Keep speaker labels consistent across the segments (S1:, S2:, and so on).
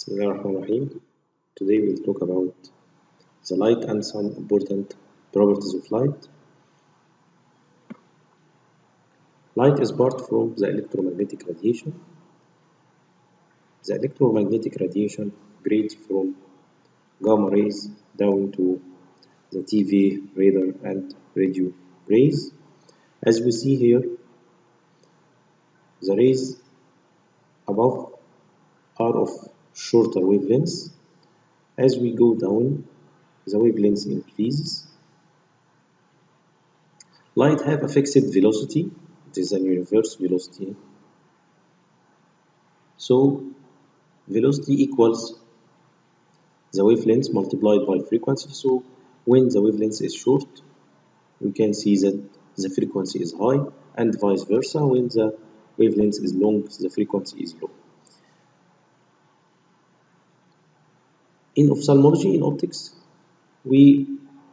S1: Bismillahirrahmanirrahim. Today we'll talk about the light and some important properties of light. Light is part from the electromagnetic radiation. The electromagnetic radiation spreads from gamma rays down to the TV, radar, and radio rays. As we see here, the rays above are of shorter wavelengths. As we go down, the wavelength increases. Light have a fixed velocity. It is an universal velocity. So velocity equals the wavelength multiplied by frequency. So when the wavelength is short, we can see that the frequency is high, and vice versa. When the wavelength is long, the frequency is low. In ophthalmology, in optics, we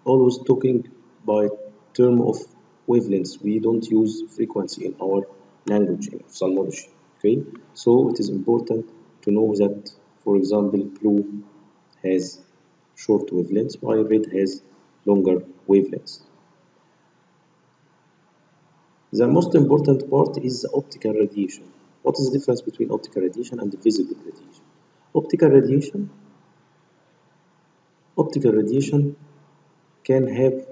S1: always talking by term of wavelengths. We don't use frequency in our language in ophthalmology. Okay, so it is important to know that, for example, blue has short wavelengths while red has longer wavelengths. The most important part is the optical radiation. What is the difference between optical radiation and visible radiation? Optical radiation can have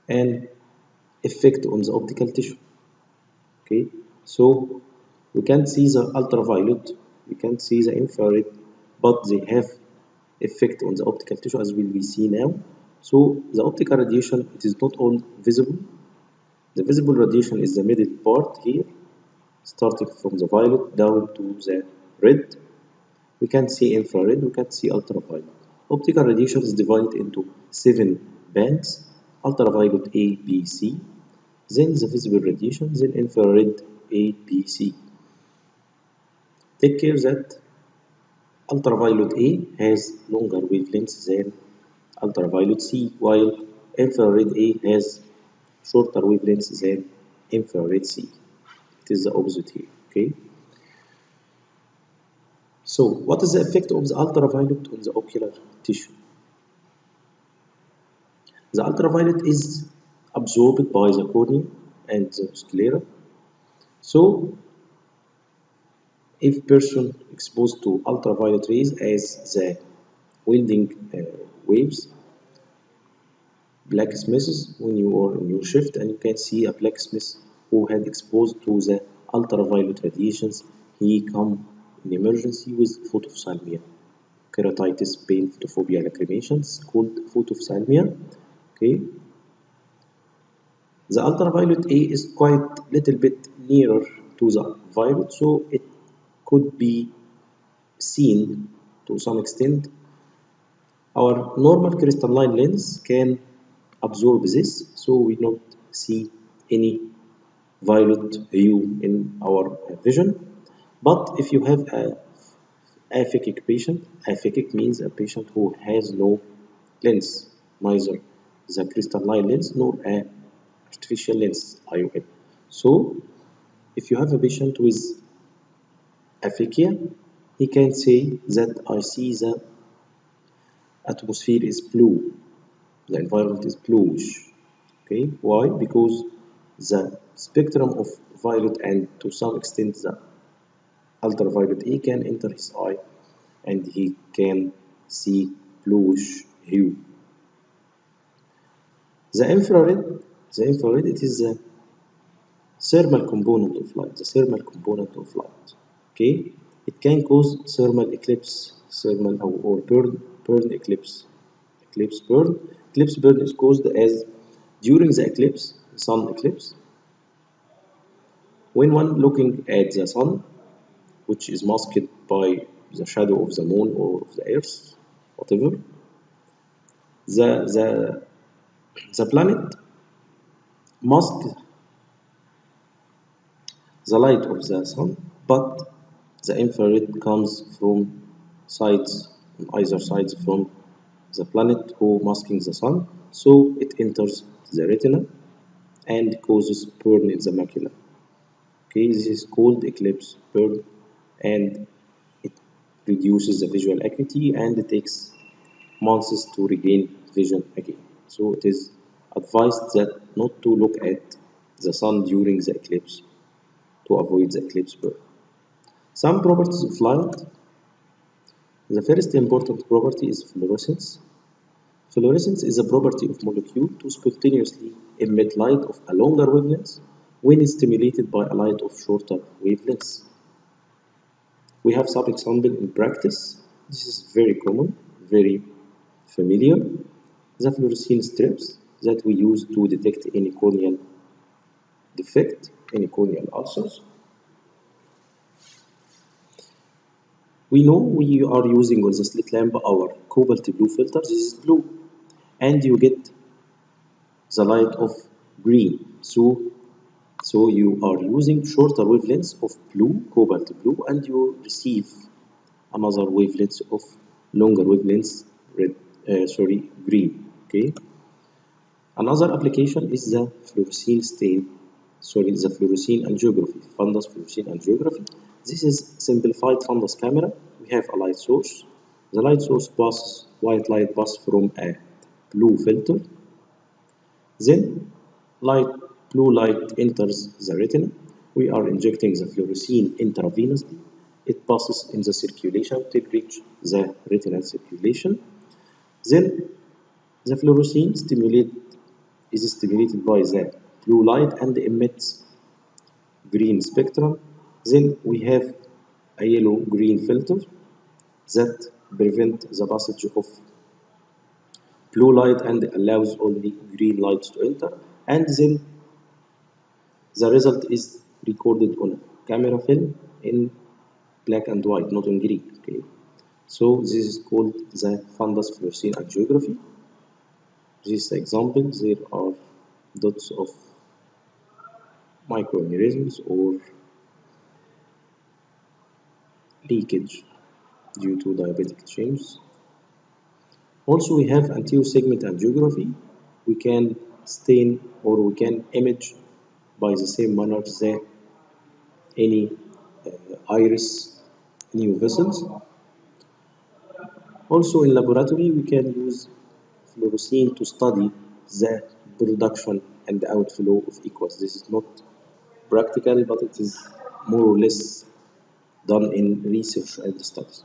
S1: an effect on the optical tissue. Okay, so we can't see the ultraviolet, we can't see the infrared, but they have effect on the optical tissue, as will be seen now. So the optical radiation, it is not all visible. The visible radiation is the middle part here, starting from the violet down to the red. We can see infrared, we can see ultraviolet. Optical radiation is divided into 7 bands: ultraviolet A, B, C, then the visible radiation, then infrared A, B, C. Take care that ultraviolet A has longer wavelengths than ultraviolet C, while infrared A has shorter wavelengths than infrared C. It is the opposite here, okay? So, what is the effect of the ultraviolet on the ocular tissue? The ultraviolet is absorbed by the cornea and the sclera. So, if person exposed to ultraviolet rays as the welding waves, blacksmiths, when you are in your shift and you can see a blacksmith who had exposed to the ultraviolet radiations, he come in emergency with photophthalmia, keratitis, pain, photophobia, lacrimations, called photophthalmia. Okay. The ultraviolet A is quite little bit nearer to the violet, so it could be seen to some extent. Our normal crystalline lens can absorb this, so we don't see any violet hue in our vision. But if you have a aphakic patient, aphakic means a patient who has no lens, neither the crystalline lens nor an artificial lens, IOL. So if you have a patient with aphakia, he can say that I see the atmosphere is blue, the environment is bluish. Okay, why? Because the spectrum of violet and to some extent the ultraviolet A can enter his eye and he can see bluish hue. The infrared, it is the thermal component of light, Okay, it can cause thermal eclipse, or burn eclipse. Eclipse burn is caused as during the eclipse, sun eclipse, when one looking at the sun, which is masked by the shadow of the moon or of the earth, whatever, the planet masks the light of the sun, but the infrared comes from sides, on either sides from the planet who masking the sun, so it enters the retina and causes burn in the macula. Okay, this is called eclipse burn, and it reduces the visual acuity, and it takes months to regain vision again. So it is advised that not to look at the sun during the eclipse to avoid the eclipse burn. Some properties of light. The first important property is fluorescence. Fluorescence is a property of molecule to spontaneously emit light of a longer wavelength when stimulated by a light of shorter wavelengths. We have some example in practice. This is very common, very familiar. The fluorescein strips that we use to detect any corneal defect, any corneal ulcers. We know we are using on the slit lamp our cobalt blue filter. This is blue, and you get the light of green. So you are using shorter wavelengths of blue, cobalt blue, and you receive another wavelength of longer wavelengths, green. Okay. Another application is the fluorescein angiography, fundus fluorescein angiography. This is simplified fundus camera. We have a light source. The light source passes white light passes from a blue filter. Then blue light enters the retina. We are injecting the fluorescein intravenously. It passes in the circulation till reach the retinal circulation. Then the fluorescein is stimulated by the blue light and emits green spectrum. Then we have a yellow-green filter that prevents the passage of blue light and allows only green light to enter. And then the result is recorded on camera film in black and white, not on green. Okay, so this is called the fundus fluorescein angiography. This example, there are dots of microaneurysms or leakage due to diabetic changes. Also, we have anterior segment angiography. We can stain or we can image by the same manner any iris new vessels. Also, in laboratory, we can use fluorescein to study the production and the outflow of aqueous. This is not practical, but it is more or less done in research and studies.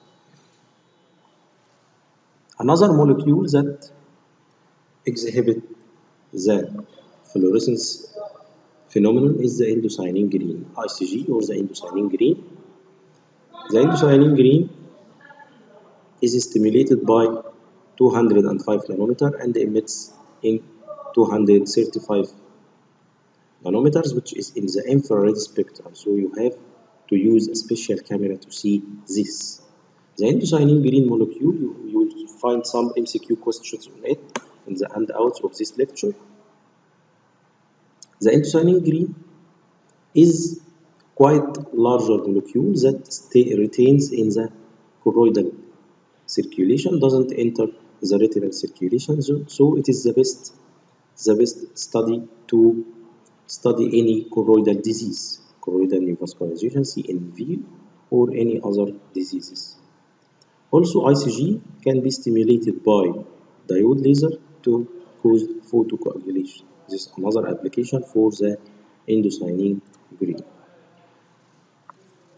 S1: Another molecule that exhibit the fluorescence phenomenon is the indocyanin green, ICG, or the indocyanin green. The indocyanin green is stimulated by 205 nanometer and emits in 235 nanometers, which is in the infrared spectrum. So you have to use a special camera to see this. The indocyanin green molecule, you will find some MCQ questions on it in the handouts of this lecture. The indocyanin green is quite larger molecule that retains in the choroidal circulation, doesn't enter the retinal circulation, so it is the best study to study any choroidal disease, choroidal neovascularization, CNV, or any other diseases. Also, ICG can be stimulated by diode laser to cause photocoagulation. This is another application for the indocyanin green.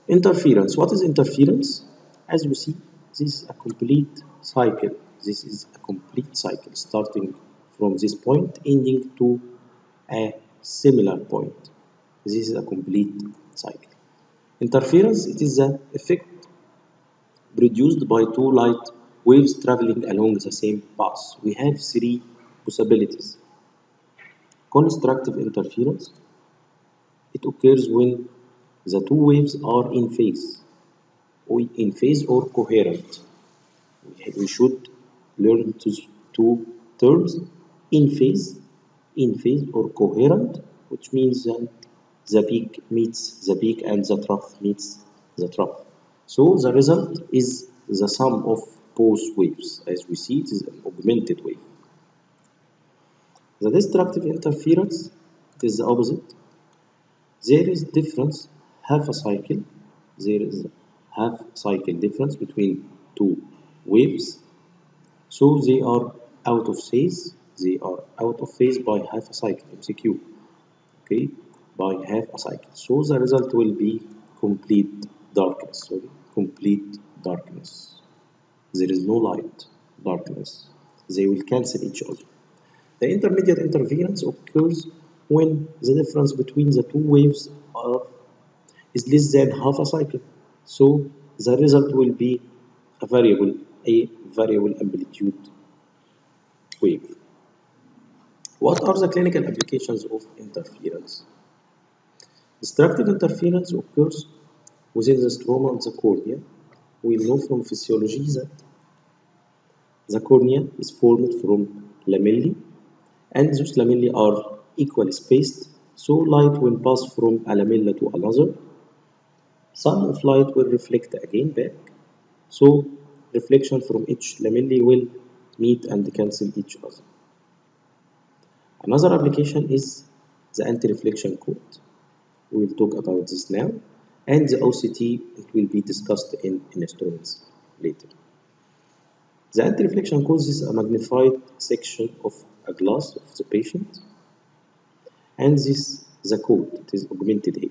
S1: Interference. What is interference? As you see, this is a complete cycle. This is a complete cycle starting from this point ending to a similar point. This is a complete cycle. Interference, it is the effect produced by two light waves traveling along the same path. We have three possibilities. Constructive interference. It occurs when the two waves are in phase or coherent. We should learn two terms: in phase or coherent, which means that the peak meets the peak and the trough meets the trough. So the result is the sum of both waves. As we see, it is an augmented wave. The destructive interference is the opposite. There is difference half a cycle. There is half cycle difference between two waves, so they are out of phase. They are out of phase by half a cycle, MCQ, okay, by half a cycle. So the result will be complete darkness, sorry, complete darkness. There is no light, darkness. They will cancel each other. The intermediate interference occurs when the difference between the two waves is less than half a cycle. So the result will be a variable amplitude wave. What are the clinical applications of interference? Destructive interference occurs within the stroma of the cornea. We know from physiology that the cornea is formed from lamellae, and those lamellae are equally spaced, so light will pass from a lamella to another. Some of light will reflect again back, so reflection from each lamellae will meet and cancel each other. Another application is the anti-reflection code. We will talk about this now, and the OCT, it will be discussed in instruments later. The anti-reflection causes a magnified section of a glass of the patient, and this the code, it is augmented here.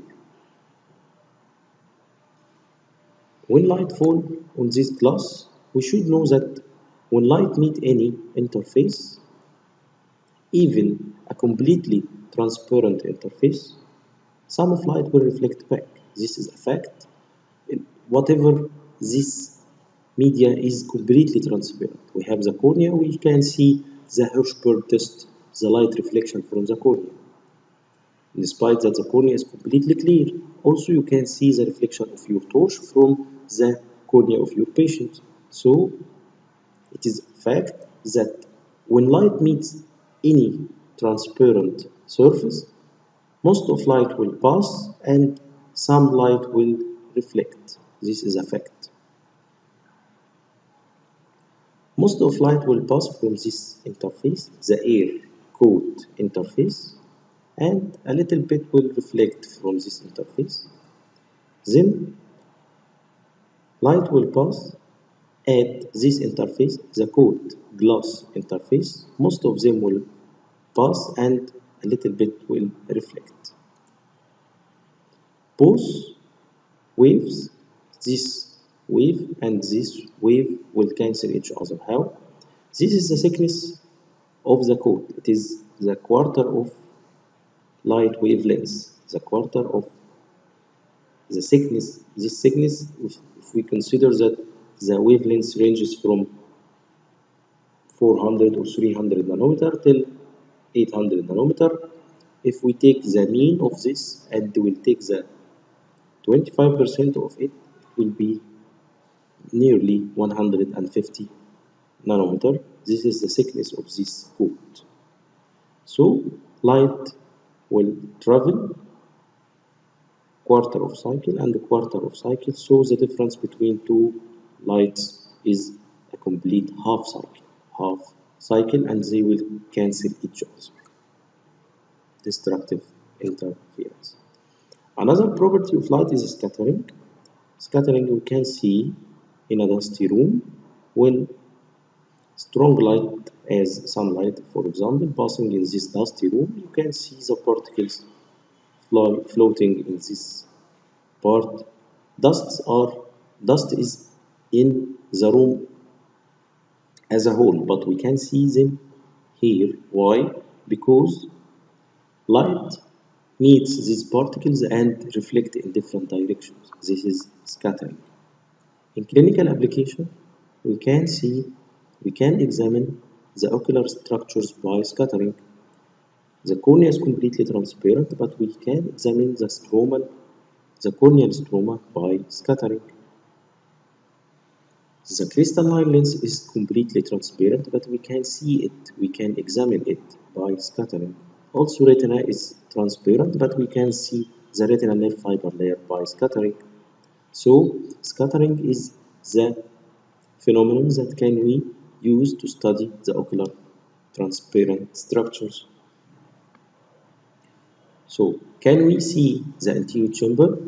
S1: When light falls on this glass, we should know that when light meets any interface, even a completely transparent interface, some of light will reflect back. This is a fact. Whatever this media is completely transparent. We have the cornea, we can see the Hirschberg test, the light reflection from the cornea. Despite that the cornea is completely clear, also you can see the reflection of your torch from the cornea of your patient. So it is a fact that when light meets any transparent surface, most of light will pass and some light will reflect. This is a fact. Most of light will pass from this interface, the air coat interface, and a little bit will reflect from this interface. Then light will pass at this interface, the coat glass interface. Most of them will pass and a little bit will reflect. Both waves, this wave and this wave, will cancel each other. How? This is the thickness of the coat. It is the quarter of light wavelength, the quarter of the thickness. This thickness, if we consider that the wavelength ranges from 400 or 300 nanometer till 800 nanometer, if we take the mean of this and we'll take the 25% of it, it will be nearly 150 nanometer. This is the thickness of this coat. So light will travel quarter of cycle and quarter of cycle, so the difference between two lights is a complete half cycle, and they will cancel each other. Destructive interference. Another property of light is scattering. Scattering we can see in a dusty room when strong light as sunlight, for example, passing in this dusty room, you can see the particles floating in this part. Dust is in the room as a whole, but we can see them here. Why? Because light meets these particles and reflect in different directions. This is scattering. In clinical application, we can examine the ocular structures by scattering. The cornea is completely transparent, but we can examine the corneal stroma by scattering. The crystalline lens is completely transparent, but we can see it, we can examine it by scattering. Also, retina is transparent, but we can see the retinal nerve fiber layer by scattering. So, scattering is the phenomenon that can we use to study the ocular transparent structures. So, can we see the anterior chamber?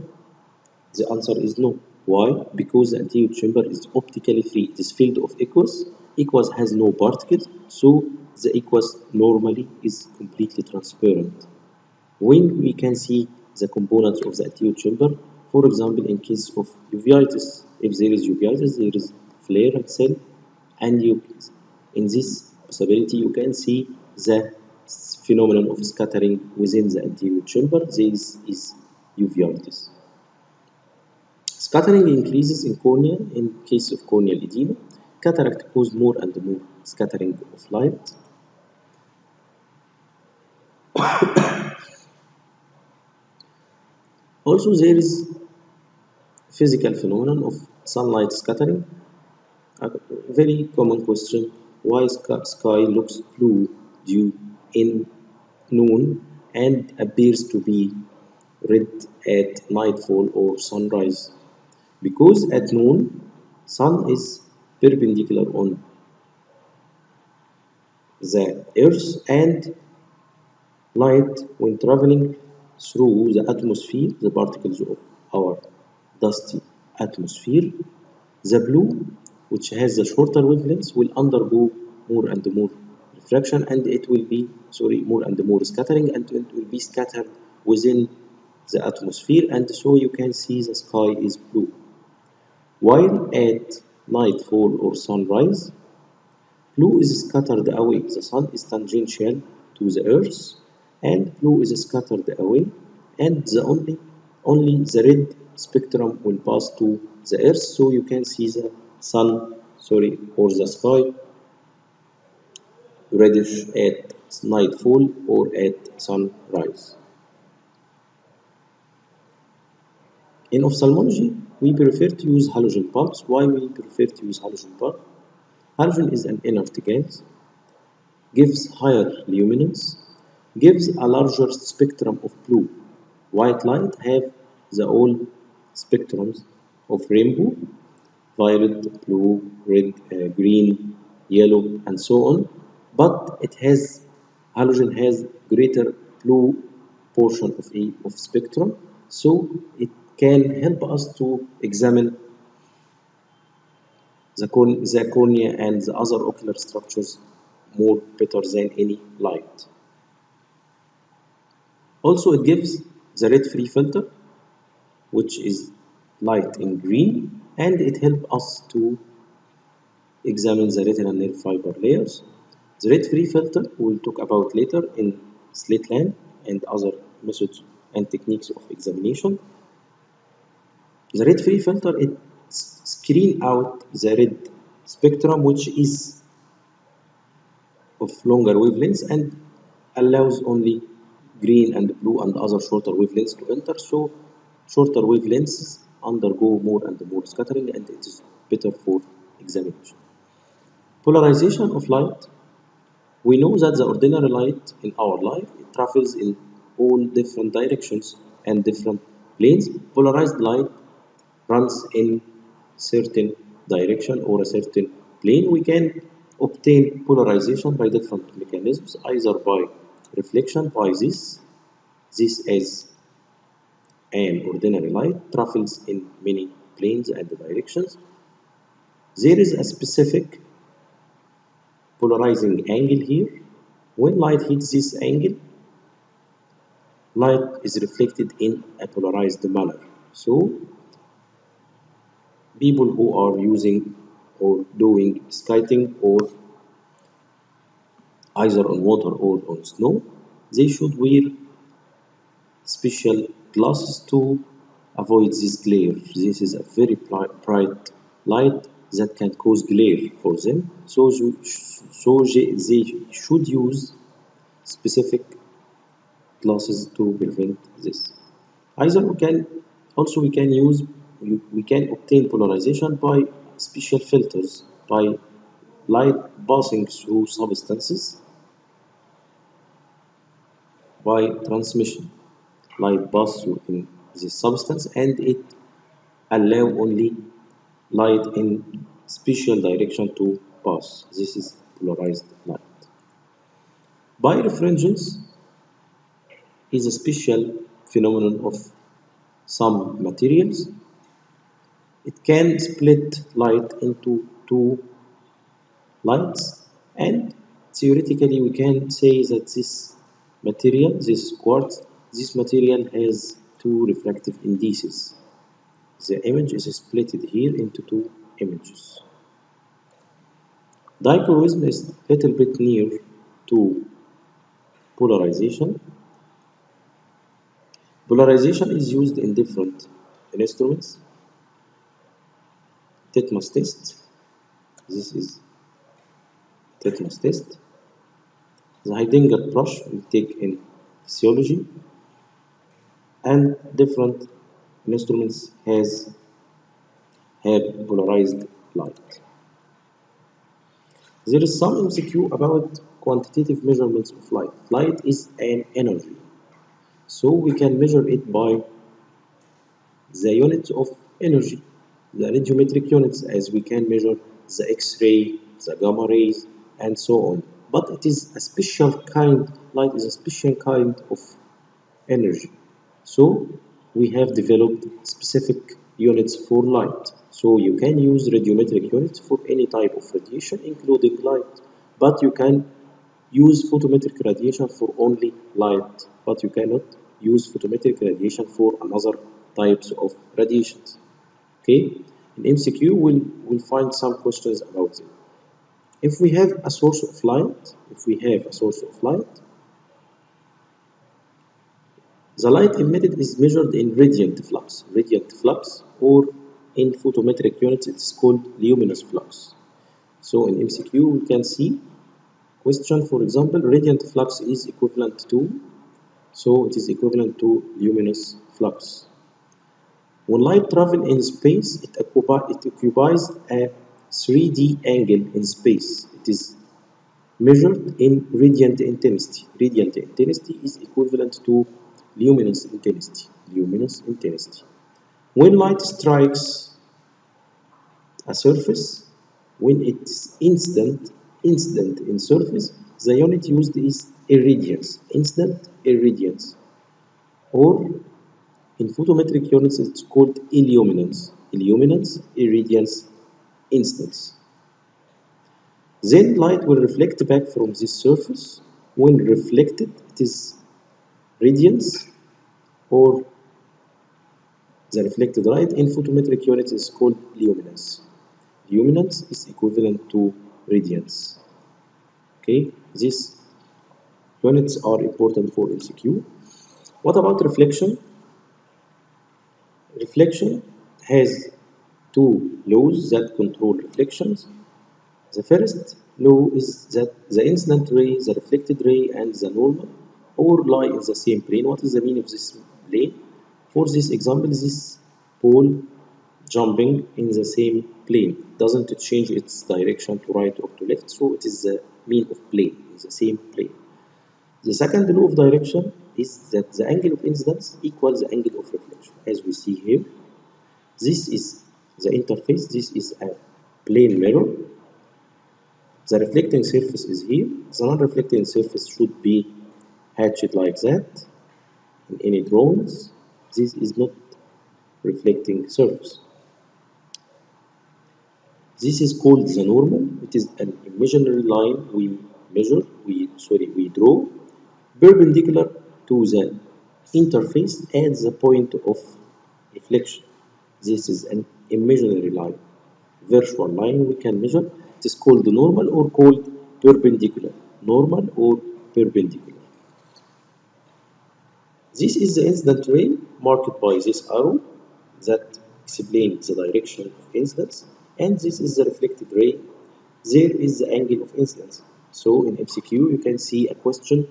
S1: The answer is no. Why? Because the anterior chamber is optically free. It is filled of aqueous. Aqueous has no particles, so the aqueous normally is completely transparent. When we can see the components of the anterior chamber, for example, in case of uveitis, if there is uveitis, there is flare cell, and in this possibility, you can see the phenomenon of scattering within the anterior chamber. This is uveitis. Scattering increases in cornea in case of corneal edema. Cataract causes more and more scattering of light. Also, there is physical phenomenon of sunlight scattering. A very common question: why sky looks blue due in noon and appears to be red at nightfall or sunrise? Because at noon, sun is perpendicular on the earth, and light, when traveling through the atmosphere, the particles of our dusty atmosphere, the blue, which has the shorter wavelengths, will undergo more and more refraction, and it will be, more and more scattering, and it will be scattered within the atmosphere, and so you can see the sky is blue. While at nightfall or sunrise, blue is scattered away. The sun is tangential to the earth, and blue is scattered away, and only the red spectrum will pass to the earth, so you can see the or the sky reddish at nightfall or at sunrise. In ophthalmology, we prefer to use halogen bulbs. Why we prefer to use halogen bulb? Halogen is an inert gas, gives higher luminance, gives a larger spectrum of blue. White light have the all spectrums of rainbow, violet, blue, red, green, yellow, and so on. But halogen has greater blue portion of spectrum, so it can help us to examine the cornea and the other ocular structures more better than any light. Also, it gives the red free filter, which is light in green, and it helps us to examine the retinal nerve fiber layers. The red free filter we'll talk about later in slit lamp and other methods and techniques of examination. The red free filter, it screen out the red spectrum, which is of longer wavelengths, and allows only green and blue and other shorter wavelengths to enter. So shorter wavelengths undergo more and more scattering, and it is better for examination. Polarization of light. We know that the ordinary light in our life, it travels in all different directions and different planes. Polarized light runs in certain direction or a certain plane. We can obtain polarization by different mechanisms, either by reflection, by this as an ordinary light travels in many planes and directions. There is a specific polarizing angle here. When light hits this angle, light is reflected in a polarized manner. So people who are using or doing skating or either on water or on snow, they should wear special glasses to avoid this glare. This is a very bright light that can cause glare for them. So they should use specific glasses to prevent this. Either we can obtain polarization by special filters, by light passing through substances, by transmission. Light passes through in this substance, and it allow only light in special direction to pass. This is polarized light. Birefringence is a special phenomenon of some materials. It can split light into two lights, and theoretically we can say that this material, this quartz, this material has two refractive indices. The image is split here into two images. Dichroism is a little bit near to polarization. Polarization is used in different instruments. Litmus test. This is litmus test. The Heidinger brush we take in physiology, and different instruments have polarized light. There is some MCQ about quantitative measurements of light. Light is an energy, so we can measure it by the units of energy, the radiometric units, as we can measure the X-ray, the gamma rays, and so on. But it is a special kind, light is a special kind of energy. So we have developed specific units for light. So you can use radiometric units for any type of radiation, including light, but you can use photometric radiation for only light, but you cannot use photometric radiation for another types of radiations. Okay, in MCQ we'll find some questions about it. If we have a source of light, the light emitted is measured in radiant flux, or in photometric units it is called luminous flux. So in MCQ we can see question, for example, radiant flux is equivalent to, so it is equivalent to luminous flux. When light travels in space, it occupies a 3D angle in space. It is measured in radiant intensity. Radiant intensity is equivalent to luminous intensity. When light strikes a surface, when it's incident in surface, the unit used is irradiance, incident irradiance, or in photometric units it's called illuminance, irradiance, incidence. Then light will reflect back from this surface. When reflected, it is radiance, or the reflected light in photometric units is called luminance. Luminance is equivalent to radiance. Okay, these units are important for MCQ. What about reflection? Reflection has two laws that control reflections. The first law is that the incident ray, the reflected ray, and the normal all lie in the same plane. What is the meaning of this plane? For this example, this pole jumping in the same plane doesn't change its direction to right or to left, so it is the mean of plane, in the same plane. The second law of direction is that the angle of incidence equals the angle of reflection, as we see here. This is the interface, this is a plane mirror. The reflecting surface is here. The non-reflecting surface should be hatched like that. In any drawings, this is not reflecting surface. This is called the normal. It is an imaginary line we draw perpendicular to the interface at the point of reflection. This is an imaginary line, virtual line we can measure. It is called normal or called perpendicular. Normal or perpendicular. This is the incident ray marked by this arrow that explains the direction of incidence, and this is the reflected ray. There is the angle of incidence. So in MCQ you can see a question.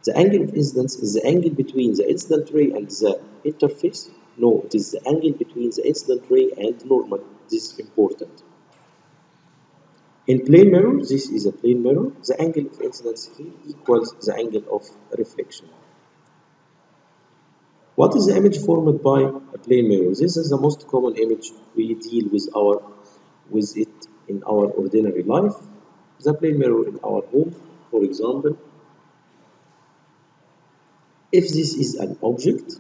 S1: The angle of incidence is the angle between the incident ray and the interface. No, it is the angle between the incident ray and normal. This is important. In plane mirror, this is a plane mirror. The angle of incidence here equals the angle of reflection. What is the image formed by a plane mirror? This is the most common image we deal with it in our ordinary life. The plane mirror in our home, for example. If this is an object,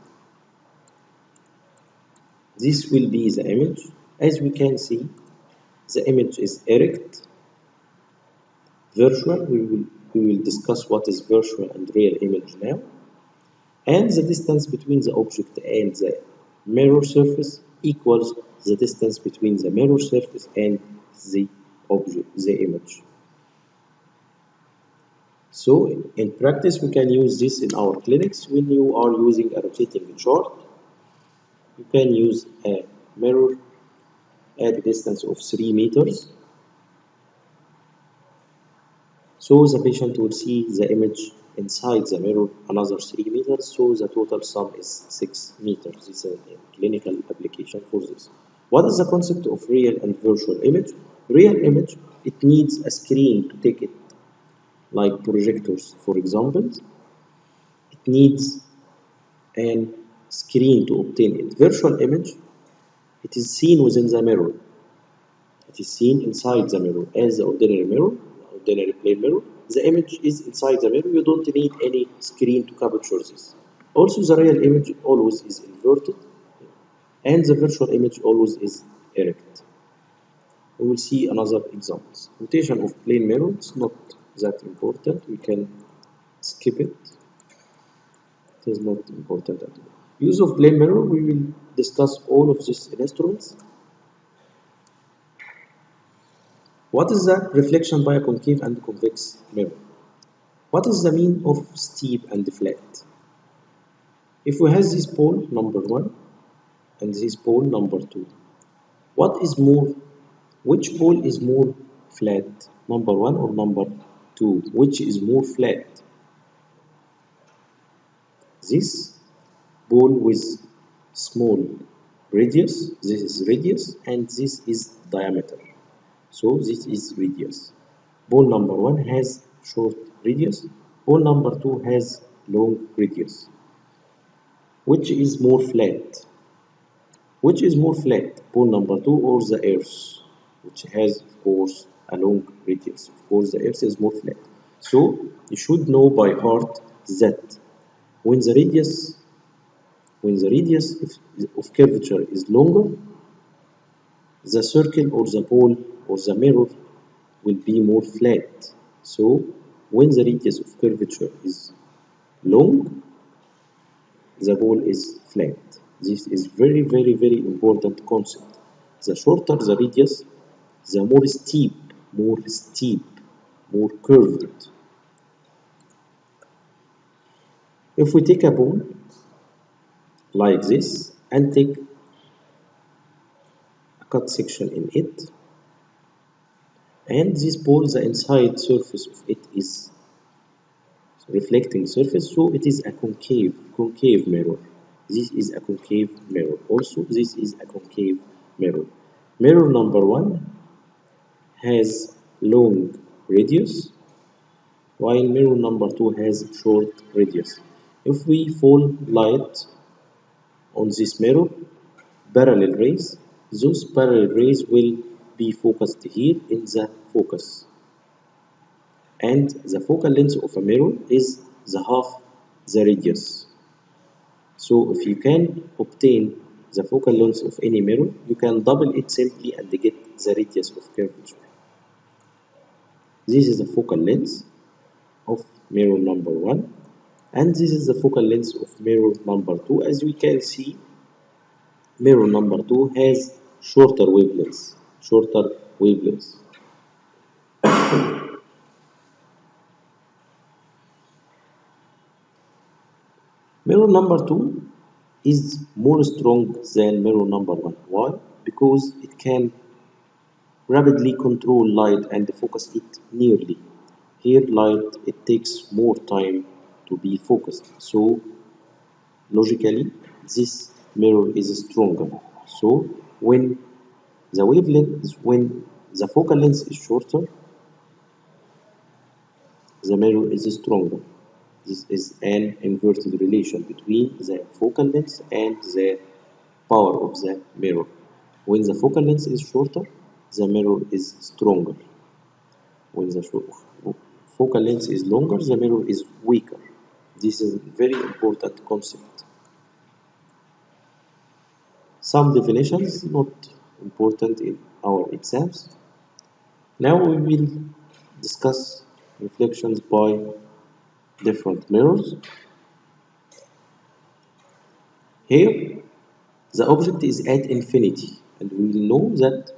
S1: this will be the image. As we can see, the image is erect, virtual. We will discuss what is virtual and real image now. And the distance between the object and the mirror surface equals the distance between the mirror surface and the object, the image. So in practice, we can use this in our clinics. When you are using a rotating chart, you can use a mirror at a distance of 3 meters. So the patient will see the image inside the mirror another 3 meters, so the total sum is 6 meters. This is a clinical application for this. What is the concept of real and virtual image? Real image, it needs a screen to take it, like projectors, for example. It needs a screen to obtain it. Virtual image, it is seen within the mirror. It is seen inside the mirror as the ordinary mirror, ordinary plane mirror. The image is inside the mirror. You don't need any screen to capture this. Also, the real image always is inverted, and the virtual image always is erect. We will see another examples. Rotation of plane mirror is not that important. We can skip it. It is not important at all. Use of plane mirror, we will discuss all of these instruments. What is the reflection by a concave and convex mirror? What is the mean of steep and flat? If we have this pole number 1 and this pole number 2, which pole is more flat? Number 1 or number 2? Which is more flat? This pole with small radius, this is radius, and this is diameter. So this is radius. Pole number 1 has short radius. Pole number 2 has long radius. Which is more flat? Which is more flat? Pole number 2 or the Earth, which has, of course, a long radius. Of course, the Earth is more flat. So you should know by heart that when the radius of curvature is longer, the circle or the pole or the mirror will be more flat. So when the radius of curvature is long, the pole is flat. This is very, very, very important concept. The shorter the radius, the more steep, more curved. If we take a pole like this and take a cut section in it, and this pole, the inside surface of it is reflecting surface, so it is a concave mirror. This is a concave mirror. Also, this is a concave mirror. Mirror number 1 has long radius, while mirror number 2 has short radius. If we fall light on this mirror, parallel rays, those parallel rays will be focused here in the focus. And the focal length of a mirror is the half the radius. So if you can obtain the focal length of any mirror, you can double it simply and get the radius of curvature. This is the focal length of mirror number 1, and this is the focal length of mirror number 2. As we can see, mirror number 2 has shorter wavelengths. Mirror number 2 is more strong than mirror number 1. Why? Because it can rapidly control light and focus it nearly. Here light, it takes more time to be focused. So logically, this mirror is stronger. So when the focal length is shorter, the mirror is stronger. This is an inverted relation between the focal length and the power of the mirror. When the focal length is shorter, the mirror is stronger. When the focal length is longer, the mirror is weaker. This is a very important concept. Some definitions, not important in our exams. Now we will discuss reflections by different mirrors. Here, the object is at infinity, and we will know that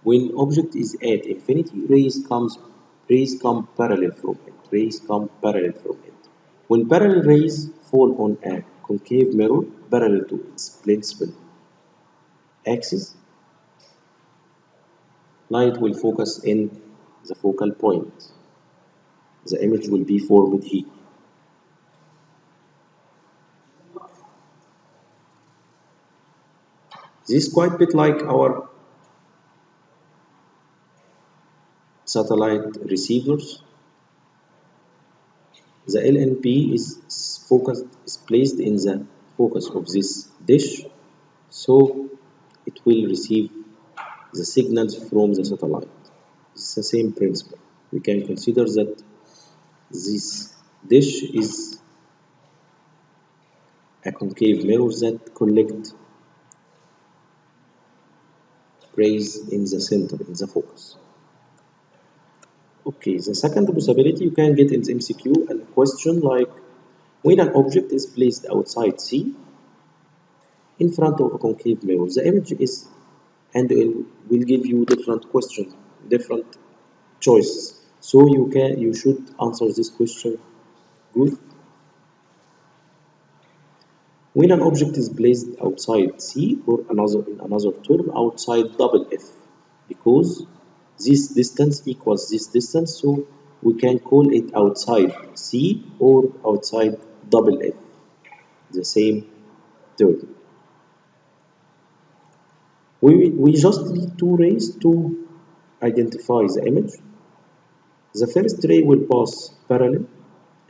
S1: when object is at infinity, rays come parallel from it. Rays come parallel from it. When parallel rays fall on a concave mirror parallel to its principal axis, light will focus in the focal point. The image will be formed here. This is quite a bit like our satellite receivers. The LNP is placed in the focus of this dish, so it will receive the signals from the satellite. It's the same principle. We can consider that this dish is a concave mirror that collect rays in the center, in the focus. Okay, the second possibility you can get in the MCQ a question like when an object is placed outside C in front of a concave mirror, the image is, and it will give you different questions, different choices. So you should answer this question good. When an object is placed outside C, or in another term outside double F, because this distance equals this distance, so we can call it outside C or outside double F, the same term. We just need two rays to identify the image. The first ray will pass parallel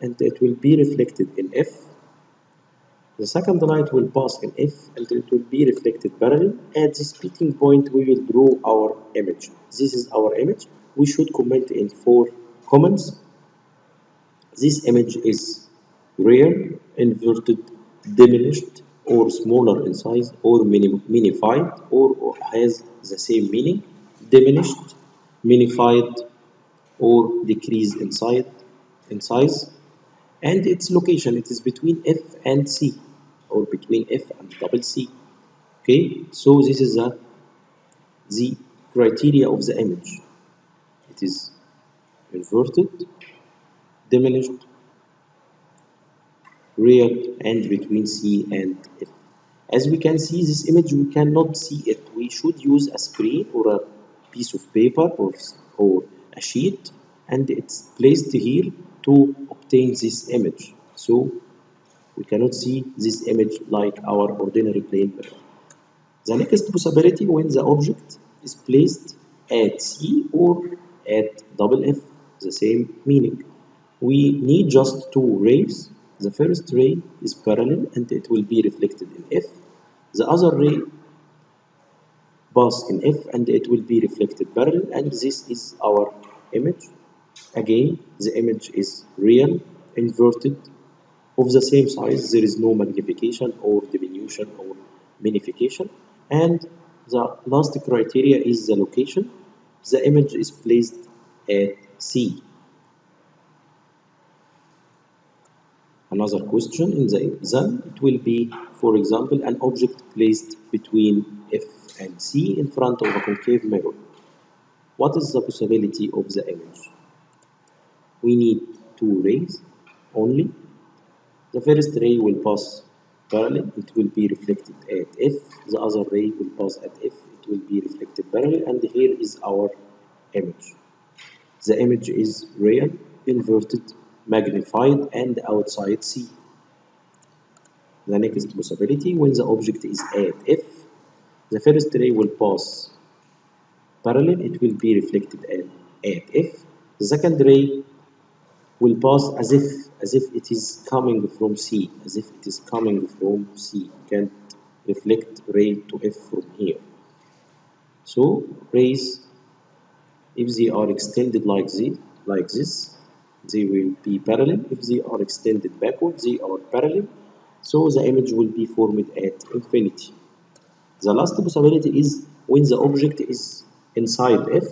S1: and it will be reflected in F. The second light will pass in F and it will be reflected parallel. At this meeting point, we will draw our image. This is our image. We should comment in 4 comments. This image is real, inverted, diminished, or smaller in size, or minified, or has the same meaning. Diminished, minified, or decreased in size. And its location, it is between F and C, or between F and double C. Okay, so this is the criteria of the image. It is inverted, diminished, real, and between C and F. As we can see this image, we cannot see it. We should use a screen or a piece of paper or a sheet, and it's placed here to obtain this image. So we cannot see this image like our ordinary plane mirror. The next possibility when the object is placed at C or at double F, the same meaning. We need just 2 rays. The first ray is parallel and it will be reflected in F. The other ray pass in F and it will be reflected parallel, and this is our image. Again, the image is real, inverted, of the same size. There is no magnification or diminution or magnification. And the last criteria is the location. The image is placed at C. Another question in the exam, it will be, for example, an object placed between F and C in front of a concave mirror. What is the possibility of the image? We need 2 rays only. The first ray will pass parallel, it will be reflected at F. The other ray will pass at F, it will be reflected parallel, and here is our image. The image is real, inverted, magnified, and outside C. The next possibility, when the object is at F, the first ray will pass parallel, it will be reflected at F. The second ray will pass as if it is coming from C, as if it is coming from C. You can't reflect ray to F from here. So rays, if they are extended like this, they will be parallel. If they are extended backwards, they are parallel. So the image will be formed at infinity. The last possibility is when the object is inside F,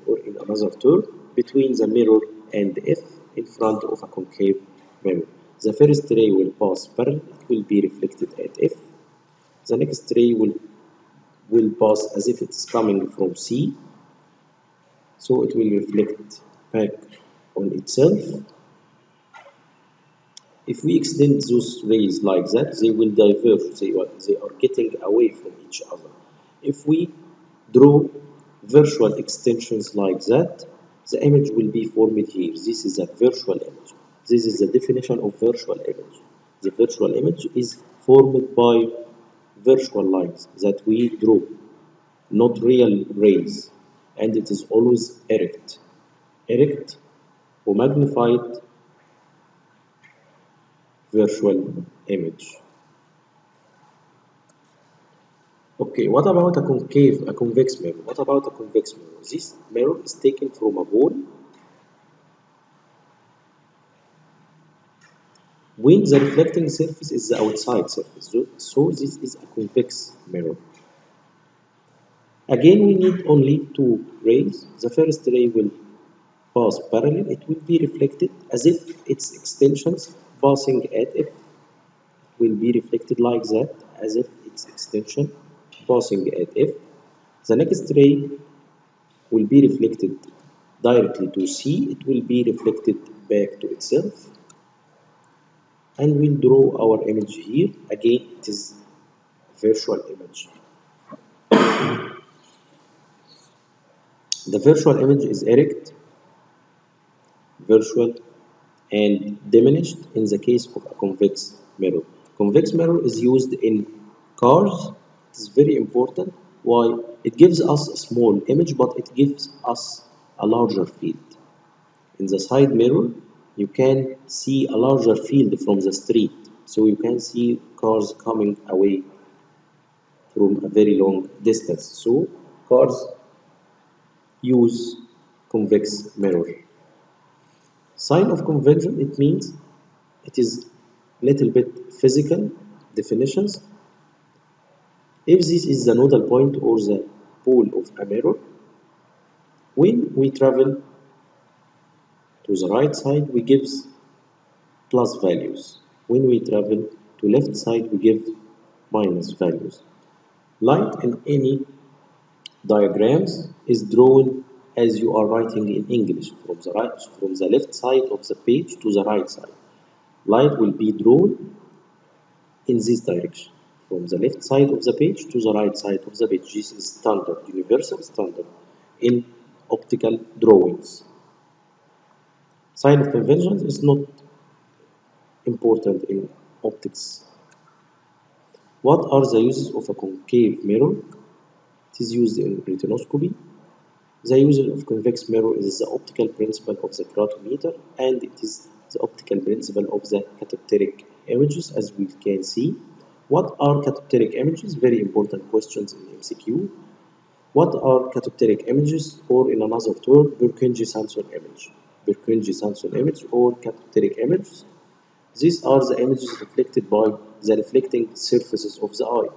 S1: or in another term, between the mirror and F in front of a concave mirror. The first ray will pass parallel, it will be reflected at F. The next ray will pass as if it's coming from C, so it will reflect back on itself. If we extend those rays like that, they will diverge, they are getting away from each other. If we draw virtual extensions like that, the image will be formed here. This is a virtual image. This is the definition of virtual image. The virtual image is formed by virtual lines that we draw, not real rays, and it is always erect or magnified virtual image. Okay, what about a convex mirror? What about a convex mirror? This mirror is taken from a wall. When the reflecting surface is the outside surface, so this is a convex mirror. Again, we need only two rays. The first ray will pass parallel. It will be reflected as if its extensions passing at it will be reflected like that, as if its extension passing at F. The next ray will be reflected directly to C. It will be reflected back to itself. And we'll draw our image here. Again, it is virtual image. The virtual image is erect, virtual, and diminished in the case of a convex mirror. Convex mirror is used in cars. It is very important. Why? It gives us a small image, but it gives us a larger field. In the side mirror, you can see a larger field from the street, so you can see cars coming away from a very long distance. So cars use convex mirror. Sign of convention, it means it is little bit physical definitions. If this is the nodal point or the pole of a mirror, when we travel to the right side, we give plus values. When we travel to left side, we give minus values. Light in any diagrams is drawn as you are writing in English, from the left side of the page to the right side. Light will be drawn in this direction, from the left side of the page to the right side of the page. This is standard, universal standard in optical drawings. Sign of convention is not important in optics. What are the uses of a concave mirror? It is used in retinoscopy. The use of convex mirror is the optical principle of the gravimeter, and it is the optical principle of the catopteric images, as we can see. What are catopteric images? Very important questions in MCQ. What are catopteric images, or in another term, Purkinje sensor image? Purkinje sensor image or catopteric images. These are the images reflected by the reflecting surfaces of the eye.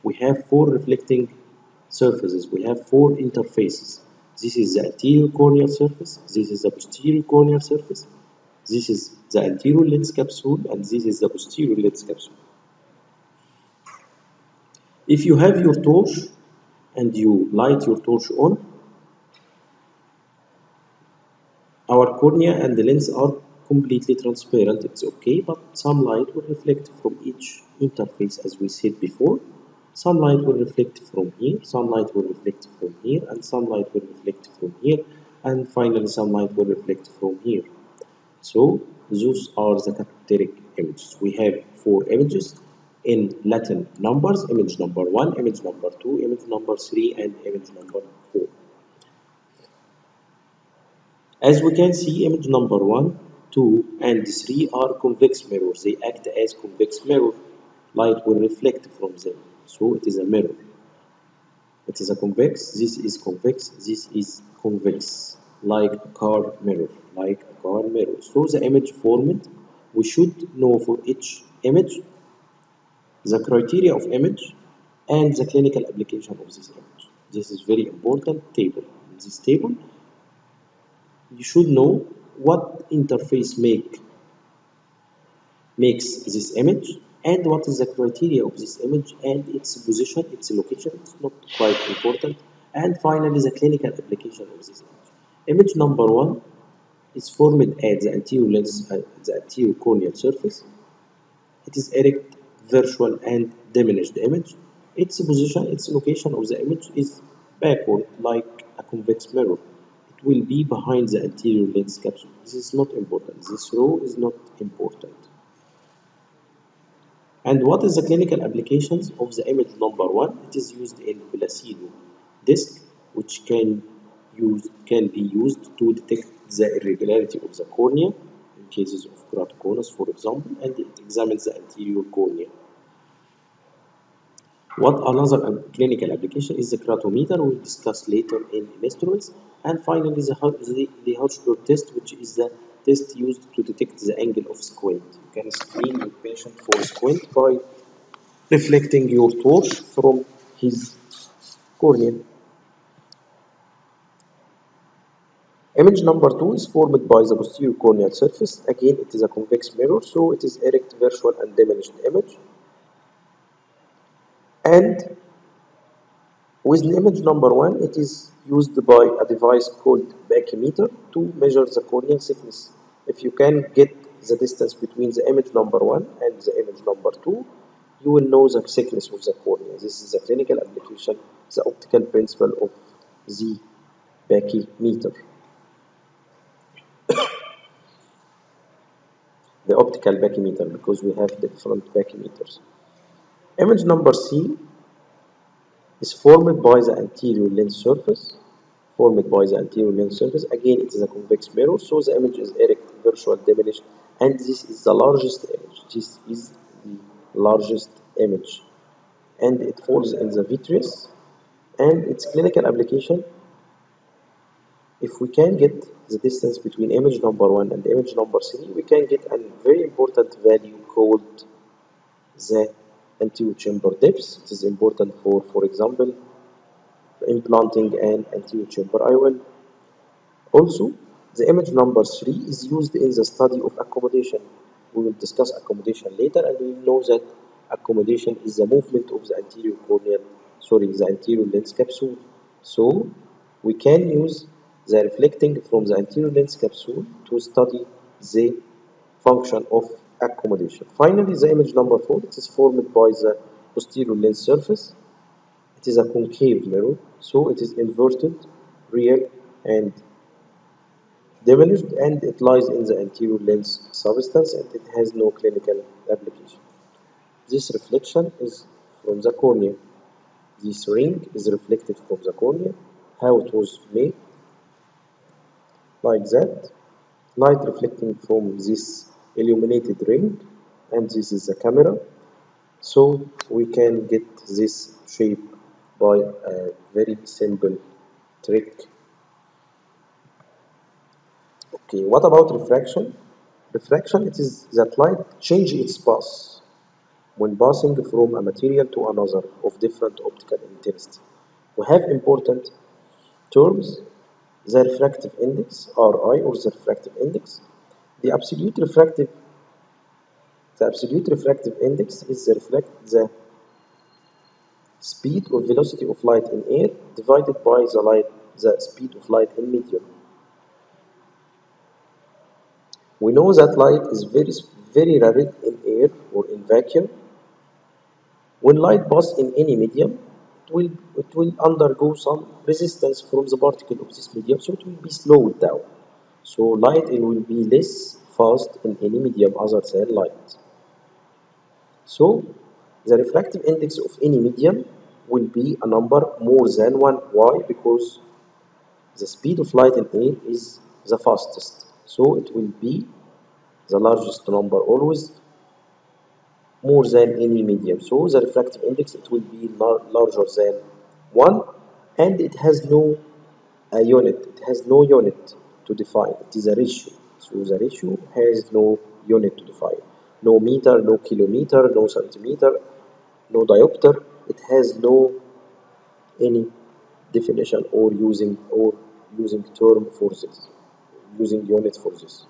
S1: We have four reflecting surfaces. We have four interfaces. This is the anterior corneal surface. This is the posterior corneal surface. This is the anterior lens capsule, and this is the posterior lens capsule. If you have your torch and you light your torch on, our cornea and the lens are completely transparent. It's okay, but some light will reflect from each interface, as we said before. Some light will reflect from here, some light will reflect from here, and some light will reflect from here, and finally some light will reflect from here. So those are the catopteric images. We have four images in Latin numbers: image number 1, image number 2, image number 3, and image number 4. As we can see, image number 1, 2, and 3 are convex mirrors. They act as convex mirror. Light will reflect from them. So it is a mirror. It is a convex. This is convex. This is convex. Like a car mirror. Like a car mirror. So the image formed, we should know for each image the criteria of image and the clinical application of this image. This is very important table. In this table, you should know what interface makes this image and what is the criteria of this image and its position, its location. It's not quite important. And finally, the clinical application of this image. Image number one is formed at the anterior lens, the anterior corneal surface. It is erect, virtual, and diminished image. Its position, its location of the image is backward, like a convex mirror. It will be behind the anterior lens capsule. This is not important. This row is not important. And what is the clinical applications of the image number one? It is used in placebo disc, which can be used to detect the irregularity of the cornea in cases of keratoconus, for example, and it examines the anterior cornea. What another clinical application is the keratometer, we'll discuss later in instruments. And finally, the Hirschberg test, which is the test used to detect the angle of squint. You can screen your patient for squint by reflecting your torch from his cornea. Image number two is formed by the posterior corneal surface. Again, it is a convex mirror, so it is erect, virtual, and diminished image. And with image number one, it is used by a device called pachymeter to measure the corneal thickness. If you can get the distance between the image number one and the image number two, you will know the thickness of the cornea. This is a clinical application, the optical principle of the pachymeter. The optical pachymeter, because we have different pachymeters. Image number C is formed by the anterior lens surface. Again, it is a convex mirror, so the image is erect, virtual, diminished, and this is the largest image. And it falls in the vitreous, and its clinical application, if we can get the distance between image number one and image number three, we can get a very important value called the anterior chamber depth. It is important for example, implanting an anterior chamber IOL. Also, the image number three is used in the study of accommodation. We will discuss accommodation later, and we know that accommodation is the movement of the the anterior lens capsule. So, we can use the reflecting from the anterior lens capsule to study the function of accommodation. Finally, the image number four, it is formed by the posterior lens surface. It is a concave mirror, so it is inverted, real, and diminished, and it lies in the anterior lens substance, and it has no clinical application. This reflection is from the cornea. This ring is reflected from the cornea. How it was made? Like that. Light reflecting from this illuminated ring, and this is the camera. So we can get this shape by a very simple trick. Okay, what about refraction? Refraction, it is that light changes its path when passing from a material to another of different optical intensity. We have important terms, the refractive index, Ri, or the refractive index. The absolute refractive index is the speed or velocity of light in air divided by the speed of light in medium. We know that light is very rapid in air or in vacuum. When light passes in any medium, it will undergo some resistance from the particle of this medium, so it will be slowed down. So light will be less fast in any medium other than light. So the refractive index of any medium will be a number more than 1. Why? Because the speed of light in air is the fastest. So it will be the largest number always more than any medium. So the refractive index, it will be larger than 1, and it has no unit. It has no unit to define. It is a ratio. So the ratio has no unit to define. No meter, no kilometer, no centimeter, no diopter. it has no any definition or using term for this, using unit for this.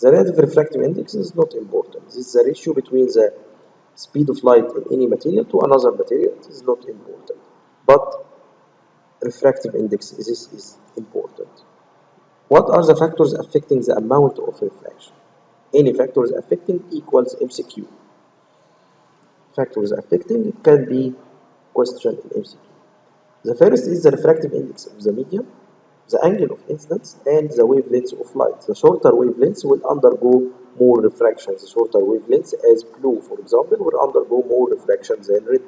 S1: The relative refractive index is not important. This is the ratio between the speed of light in any material to another material. It is not important. But refractive index, this is important. What are the factors affecting the amount of refraction? Any factors affecting equals MCQ. Factors affecting can be question in MCQ. The first is the refractive index of the medium, the angle of incidence, and the wavelength of light. The shorter wavelengths will undergo more refraction. The shorter wavelengths, as blue, for example, will undergo more refraction than red.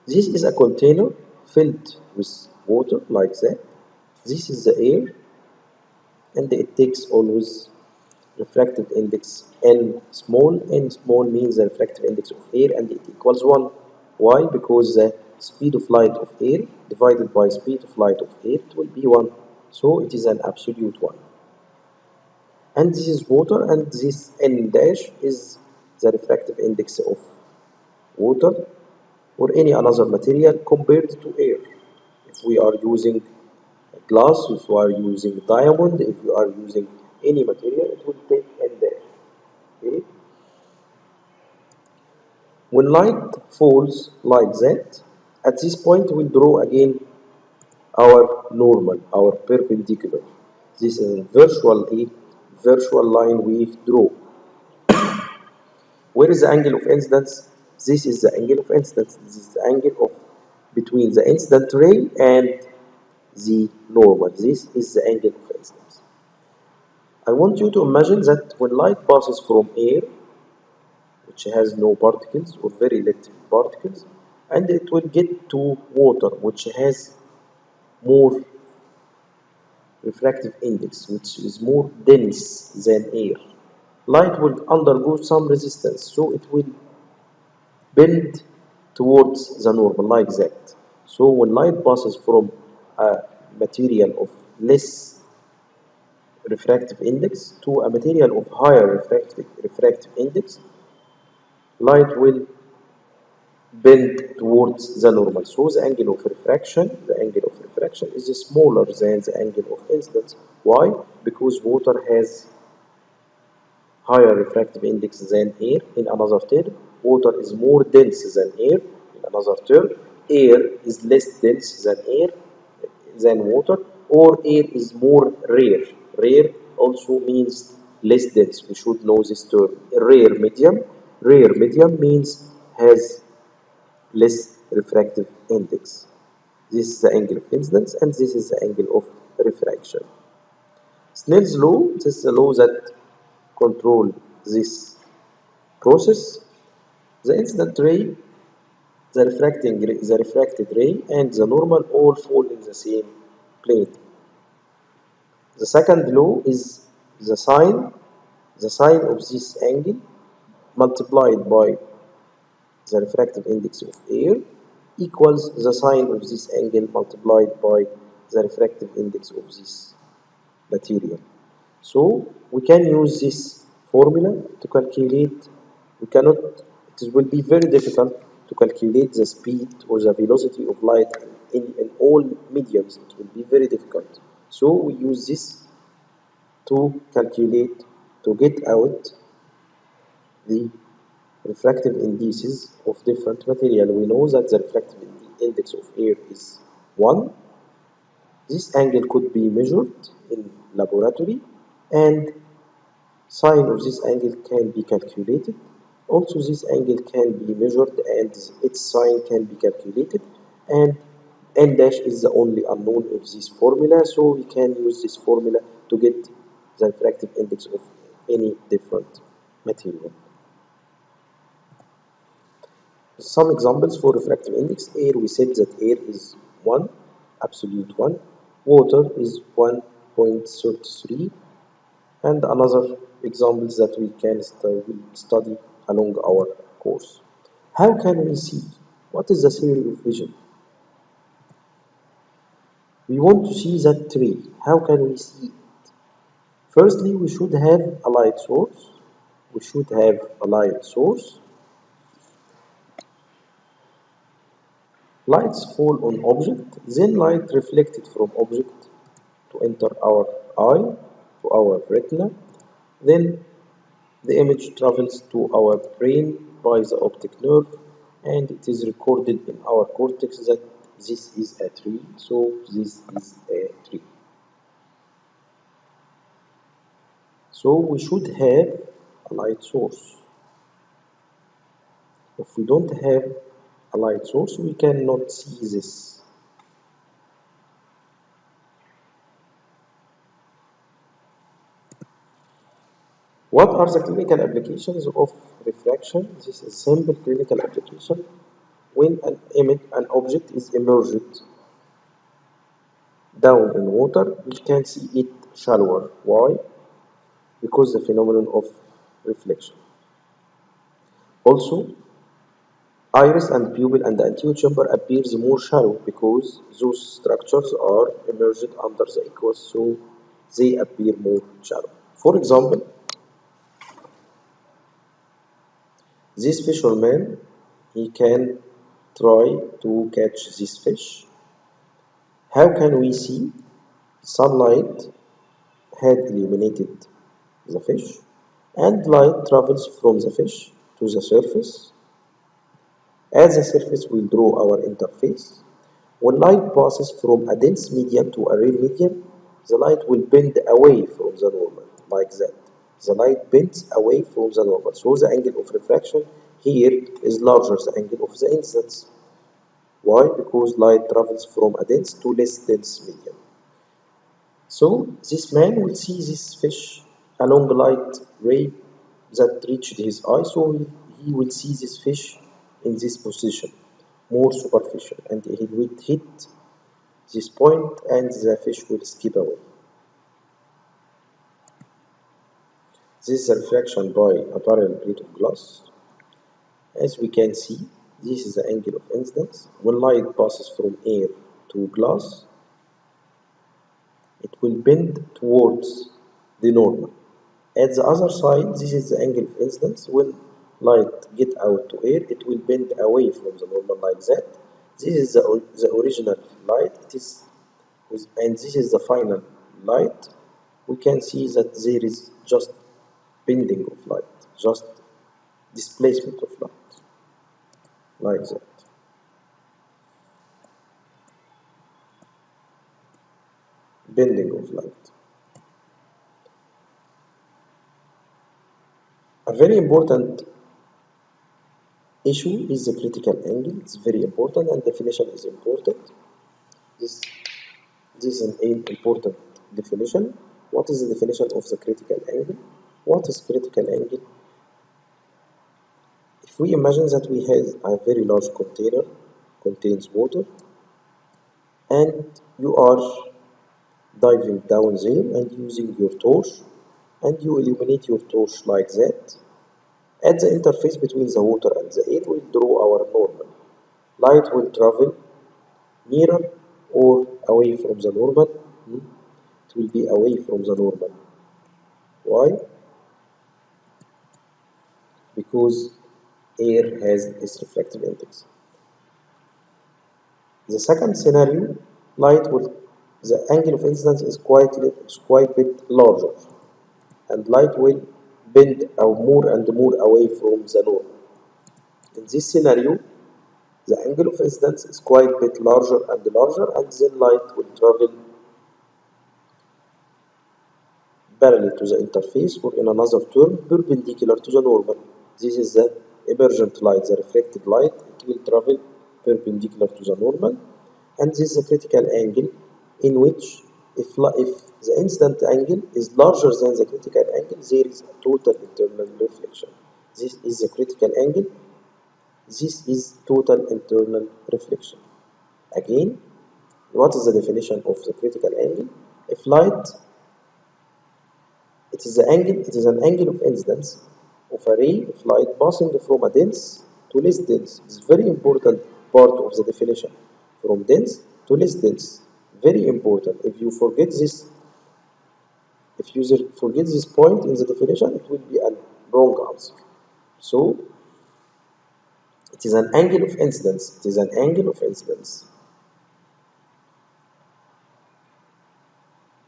S1: This is a container filled with water like that. This is the air, and it takes always refractive index n small. N small means the refractive index of air, and it equals 1. Why? Because the speed of light of air divided by speed of light of air, it will be 1. So it is an absolute 1. And this is water, and this n dash is the refractive index of water or any another material compared to air. If we are using glass, if we are using diamond, if you are using any material, it will take n dash. Okay? When light falls like that, at this point we'll draw again our normal, our perpendicular. This is a virtual line we draw. Where is the angle of incidence? This is the angle of incidence. This is the angle of between the incident ray and the normal. This is the angle of incidence. I want you to imagine that when light passes from air, which has no particles or very little particles, and it will get to water, which has more refractive index, which is more dense than air. Light will undergo some resistance, so it will bend towards the normal like that. So when light passes from a material of less refractive index to a material of higher refractive index, light will bend towards the normal. So the angle of refraction is smaller than the angle of incidence. Why? Because water has higher refractive index than air. In another term, water is more dense than air. In another term, air is less dense than water, or air is more rare. Rare also means less dense. We should know this term. Rare medium means has less refractive index. This is the angle of incidence, and this is the angle of refraction. Snell's law, this is the law that control this process. The incident ray, the refracted ray, and the normal all fall in the same plane. The second law is the sine of this angle multiplied by the refractive index of air equals the sine of this angle multiplied by the refractive index of this material. So we can use this formula to calculate. It will be very difficult to calculate the speed or the velocity of light in all mediums. It will be very difficult. So we use this to calculate, to get out the refractive indices of different material. We know that the refractive index of air is 1. This angle could be measured in laboratory, and sine of this angle can be calculated. Also, this angle can be measured and its sine can be calculated, and n dash is the only unknown of this formula, so we can use this formula to get the refractive index of any different material. Some examples for refractive index. Air, we said that air is 1, absolute 1. Water is 1.33. And another examples that we can study along our course. How can we see? What is the theory of vision? We want to see that tree. How can we see it? Firstly, we should have a light source. Lights fall on object, then light reflected from object to enter our eye, to our retina, then the image travels to our brain by the optic nerve and it is recorded in our cortex that this is a tree, so this is a tree. So we should have a light source. If we don't have a light source, we cannot see this. What are the clinical applications of refraction? This is a simple clinical application. When an image, an object is immersed down in water, we can see it shallower. Why? Because the phenomenon of reflection. Also, iris and pupil and the anterior chamber appears more shallow because those structures are immersed under the aqueous, so they appear more shallow. For example, this fisherman, he can try to catch this fish. How can we see? Sunlight had illuminated the fish, and light travels from the fish to the surface. At the surface, we'll draw our interface. When light passes from a dense medium to a rare medium, the light will bend away from the normal, like that. The light bends away from the normal, so the angle of refraction here is larger than the angle of the incidence. Why? Because light travels from a dense to less dense medium. So this man will see this fish along a light ray that reached his eye, so he will see this fish in this position, more superficial, and he will hit this point and the fish will skip away. This is a refraction by a parallel plate of glass. As we can see, this is the angle of incidence. When light passes from air to glass, it will bend towards the normal. At the other side, this is the angle of incidence. When light get out to air, it will bend away from the normal like that. This is the original light. And this is the final light. We can see that there is just bending of light, just displacement of light, like that. Bending of light. A very important issue is the critical angle. It's very important and definition is important. This, this is an important definition. What is the definition of the critical angle? What is critical angle? If we imagine that we have a very large container, contains water, and you are diving down there and using your torch, and you illuminate your torch like that. At the interface between the water and the air, we'll draw our normal. Light will travel nearer or away from the normal. It will be away from the normal. Why? Because air has its refractive index. The second scenario, the angle of incidence is quite bit larger, and light will bend more and more away from the normal. In this scenario, the angle of incidence is quite bit larger, and then light will travel parallel to the interface, or in another term, perpendicular to the normal. This is the emergent light, the reflected light. It will travel perpendicular to the normal, and this is a critical angle in which if the incident angle is larger than the critical angle, there is a total internal reflection. This is the critical angle. This is total internal reflection. Again, what is the definition of the critical angle? If light, it is an angle of incidence of a ray of light passing from a dense to less dense. It's very important part of the definition. From dense to less dense. Very important. If you forget this point in the definition, it will be a wrong answer. So It is an angle of incidence. It is an angle of incidence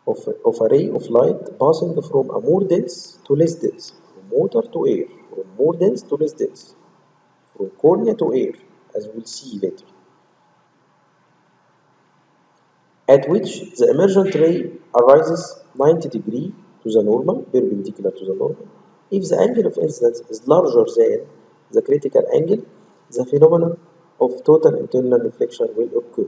S1: of a ray of light passing from a more dense to less dense, from water to air, from more dense to less dense, from cornea to air, as we'll see later, at which the emergent ray arises 90 degrees to the normal, perpendicular to the normal. If the angle of incidence is larger than the critical angle, the phenomenon of total internal reflection will occur.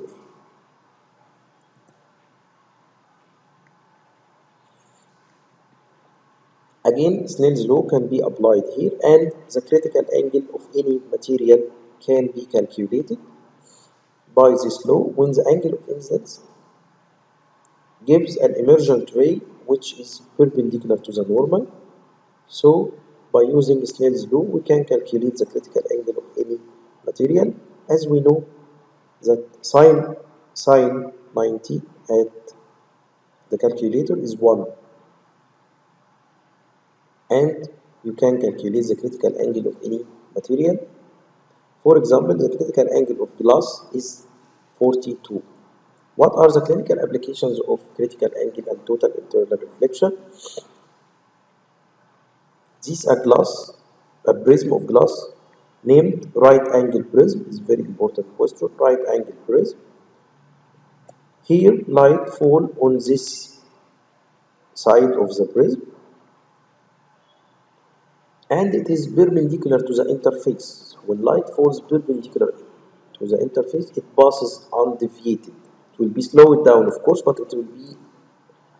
S1: Again, Snell's law can be applied here, and the critical angle of any material can be calculated by this law when the angle of incidence gives an emergent ray which is perpendicular to the normal. So, by using Snell's law, we can calculate the critical angle of any material, as we know that sine 90 at the calculator is 1, and you can calculate the critical angle of any material. For example, the critical angle of glass is 42. What are the clinical applications of critical angle and total internal reflection? This is a prism of glass named right angle prism. It's a very important question. Right angle prism. Here, light fall on this side of the prism, and it is perpendicular to the interface. When light falls perpendicular to the interface, it passes undeviated. It will be slowed down, of course, but it will be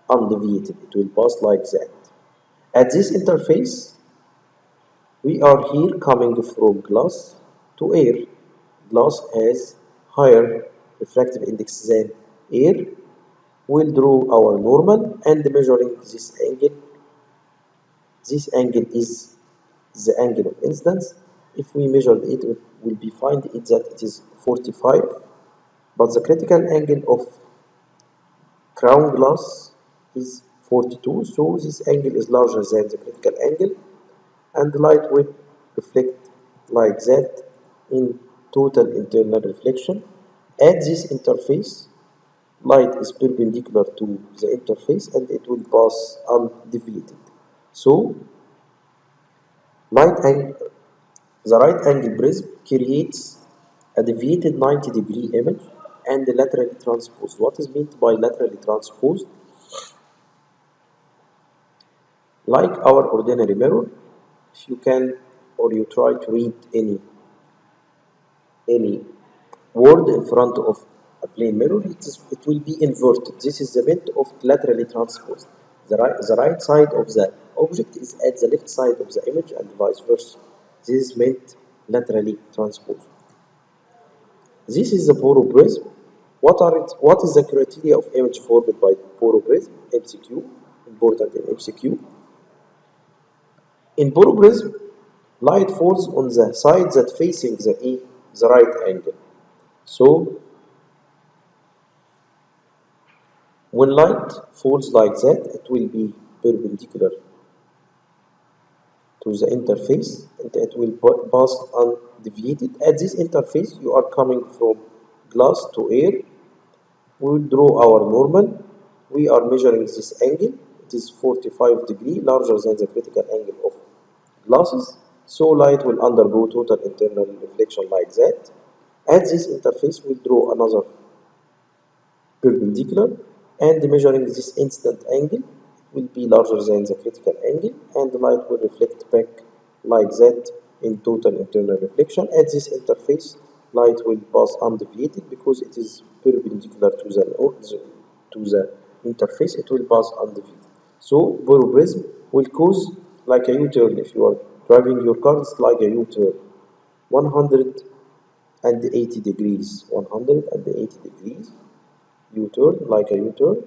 S1: undeviated. It will pass like that. At this interface, we are here coming from glass to air. Glass has higher refractive index than air. We'll draw our normal and measuring this angle. This angle is the angle of incidence. If we measure it, we will be find it that it is 45, but the critical angle of crown glass is 42, so this angle is larger than the critical angle, and the light will reflect like that in total internal reflection. At this interface, light is perpendicular to the interface and it will pass undeviated. So, the right angle prism creates a deviated 90-degree image and laterally transposed. What is meant by laterally transposed? Like our ordinary mirror, if you can or you try to read any word in front of a plane mirror, it will be inverted. This is the meant of laterally transposed. The right side of the object is at the left side of the image and vice versa. This is meant laterally transposed. This is the boroprism. What is the criteria of image formed by boroprism? MCQ, important in MCQ. In boroprism, light falls on the side that facing the right angle. So, when light falls like that, it will be perpendicular to the interface and it will pass undeviated. At this interface, you are coming from glass to air. We will draw our normal. We are measuring this angle. It is 45 degrees, larger than the critical angle of glasses. So light will undergo total internal reflection like that. At this interface, we'll draw another perpendicular and measuring this incident angle will be larger than the critical angle and the light will reflect back like that in total internal reflection. At this interface, light will pass undeviated because it is perpendicular to the interface, it will pass undeviated. So, boroprism will cause like a U-turn. If you are driving your car, it's like a U-turn. 180 degrees. 180 degrees. U-turn, like a U-turn.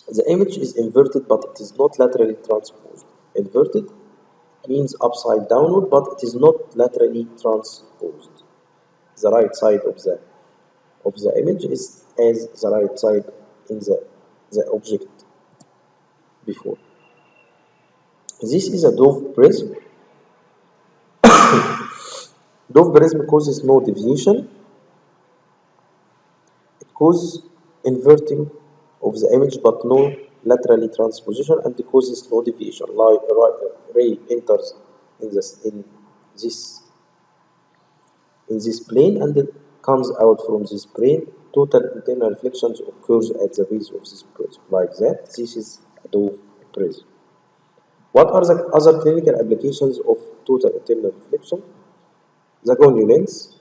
S1: The image is inverted, but it is not laterally transposed. Inverted means upside downward, but it is not laterally transposed. The right side of the image is as the right side in the object before. This is a dove prism. Dove prism causes no deviation. It causes inverting of the image but no laterally transposition and causes no deviation. Light ray enters this in this plane and it comes out from this plane. Total internal reflections occurs at the base of this prism like that. This is a Dove prism. What are the other clinical applications of total internal reflection? The Gonyu lens.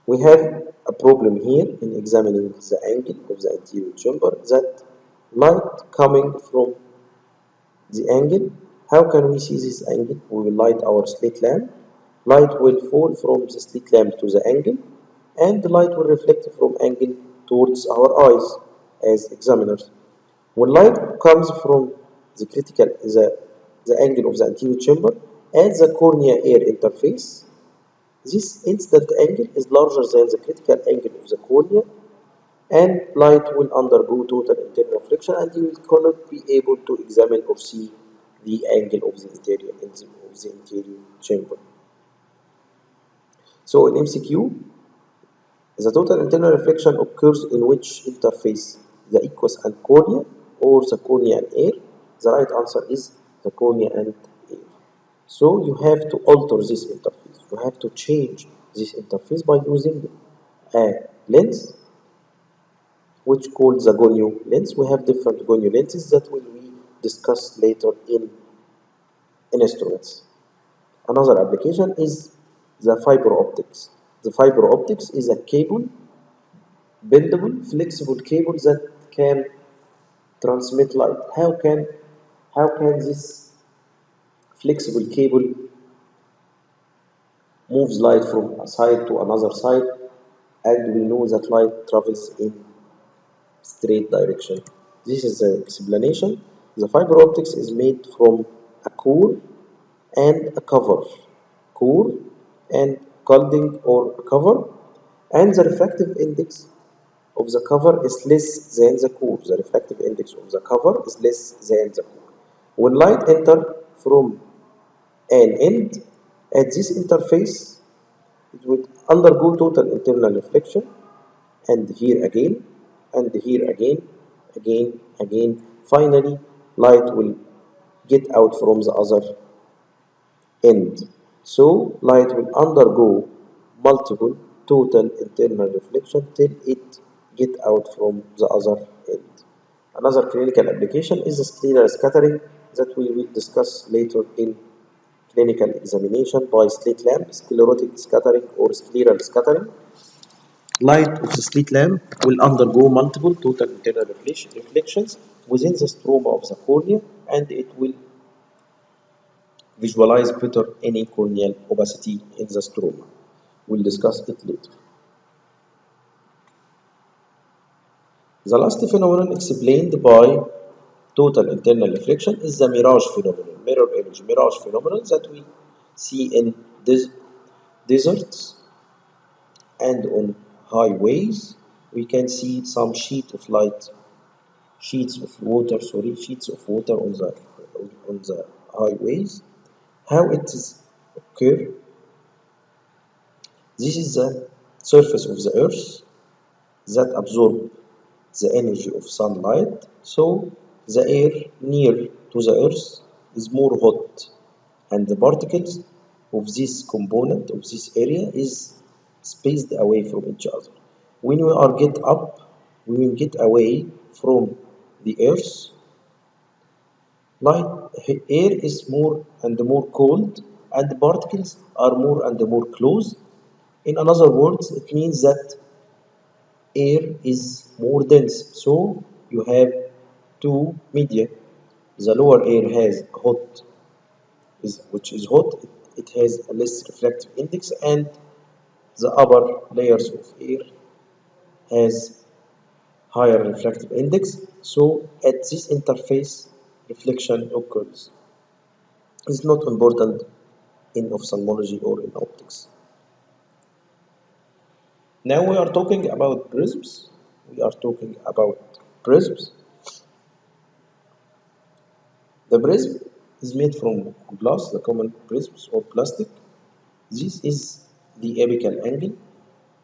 S1: We have a problem here in examining the angle of the anterior chamber that light coming from the angle. How can we see this angle? We will light our slit lamp. Light will fall from the slit lamp to the angle and the light will reflect from angle towards our eyes as examiners. When light comes from the angle of the anterior chamber at the cornea-ear interface, this instant angle is larger than the critical angle of the cornea and light will undergo total internal reflection and you cannot be able to examine or see the angle of the interior chamber. So in MCQ, the total internal reflection occurs in which interface? The aqueous and cornea or the cornea and air? The right answer is the cornea and air. So you have to alter this interface. You have to change this interface by using a lens which called the Gonyu lens. We have different Gonyu lenses that will be discussed later in instruments. Another application is the fiber optics. The fiber optics is a cable, bendable, flexible cable that can transmit light. How can this flexible cable moves light from a side to another side? And we know that light travels in straight direction. This is the explanation. The fiber optics is made from a core and a cover. Core and clothing or cover, and the refractive index of the cover is less than the core. The refractive index of the cover is less than the core. When light enter from an end at this interface, it would undergo total internal reflection and here again and here again. Finally, light will get out from the other end. So light will undergo multiple total internal reflection till it get out from the other end. Another clinical application is the scleral scattering that we will discuss later in clinical examination by slit lamp, sclerotic scattering or scleral scattering. Light of the slit lamp will undergo multiple total internal reflections within the stroma of the cornea and it will visualize better any corneal opacity in the stroma. We'll discuss it later. The last phenomenon explained by total internal reflection is the mirage phenomenon, mirror image, mirage phenomenon that we see in deserts and on highways. We can see some sheets of water on the highways. How it is occur? This is the surface of the earth that absorb the energy of sunlight, so the air near to the earth is more hot and the particles of this component of this area is spaced away from each other. When we are get up, we will get away from the earth. Light air is more and more cold and the particles are more and more close. In other words, it means that air is more dense. So you have two media. The lower air has which is hot. It has a less refractive index, and the upper layers of air has higher refractive index. So at this interface, reflection occurs. It's not important in ophthalmology or in optics. Now we are talking about prisms. The prism is made from glass, the common prisms or plastic. This is the apical angle,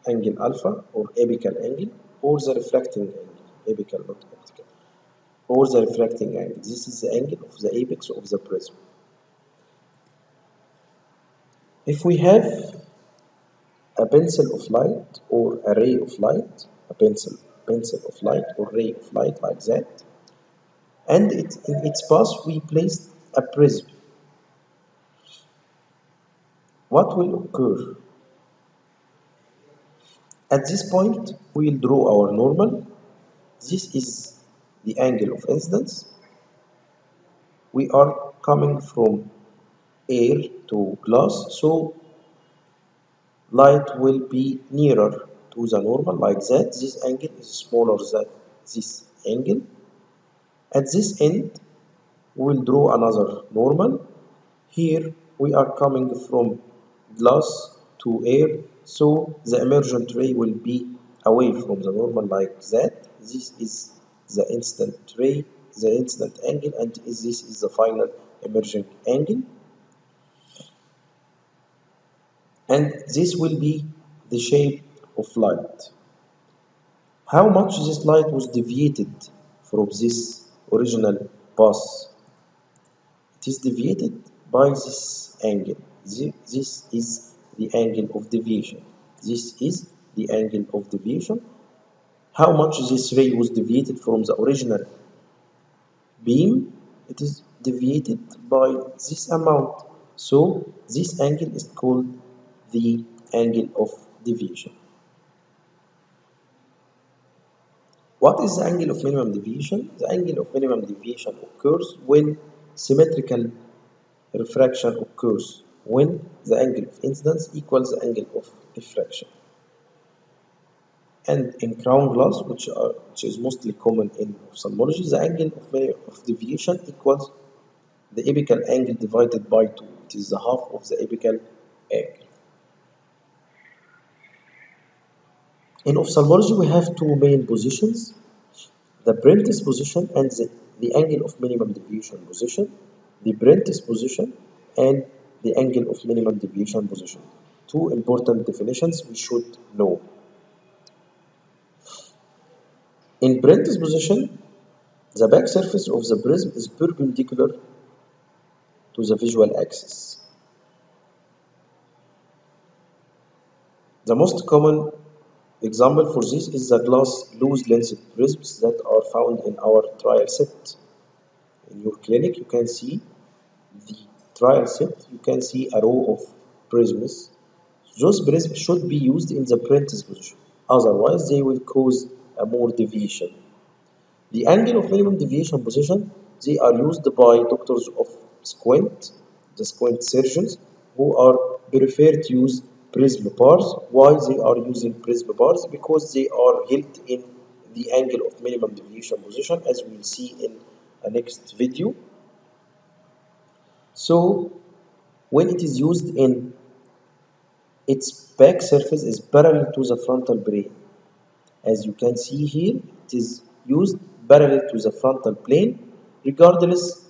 S1: angle alpha or apical angle, or the refracting angle, apical not optical, or the refracting angle. This is the angle of the apex of the prism. If we have a pencil of light or a ray of light, a pencil of light or ray of light like that, and in its path we place a prism, what will occur? At this point, we will draw our normal. This is the angle of incidence. We are coming from air to glass, so light will be nearer to the normal like that. This angle is smaller than this angle. At this end, we will draw another normal. Here we are coming from glass to air, so the emergent ray will be away from the normal like that. This is the incident ray, the incident angle, and this is the final emerging angle. And this will be the shape of light. How much this light was deviated from this original path? It is deviated by this angle. This is the angle of deviation. This is the angle of deviation. How much this ray was deviated from the original beam? It is deviated by this amount. So this angle is called the angle of deviation. What is the angle of minimum deviation? The angle of minimum deviation occurs when symmetrical refraction occurs, when the angle of incidence equals the angle of diffraction. And in crown glass, which is mostly common in ophthalmology, the angle of deviation equals the apical angle divided by 2. It is the half of the apical angle. In ophthalmology, we have two main positions, the Prentice position and the angle of minimum deviation position. The Prentice position and the angle of minimum deviation position. Two important definitions we should know. In Prentice position, the back surface of the prism is perpendicular to the visual axis. The most common example for this is the glass loose-lensed prisms that are found in our trial set. In your clinic, you can see the trial set, you can see a row of prisms. Those prisms should be used in the Prentice position, otherwise they will cause a more deviation. The angle of minimum deviation position, they are used by doctors of squint, the squint surgeons, who are prefer to use prism bars. Why they are using prism bars? Because they are held in the angle of minimum deviation position, as we will see in a next video. So when it is used in its back surface is parallel to the frontal plane. As you can see here, it is used parallel to the frontal plane regardless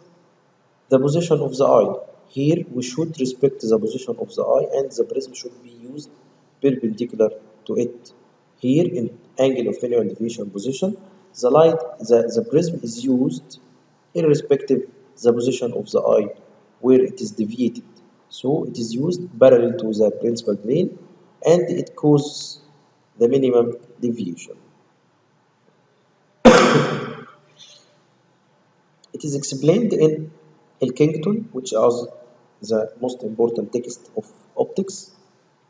S1: the position of the eye. Here we should respect the position of the eye and the prism should be used perpendicular to it. Here in angle of minimum deviation position, the prism is used irrespective the position of the eye where it is deviated. So it is used parallel to the principal plane and it causes the minimum deviation. It is explained in Elkington, which is the most important text of optics.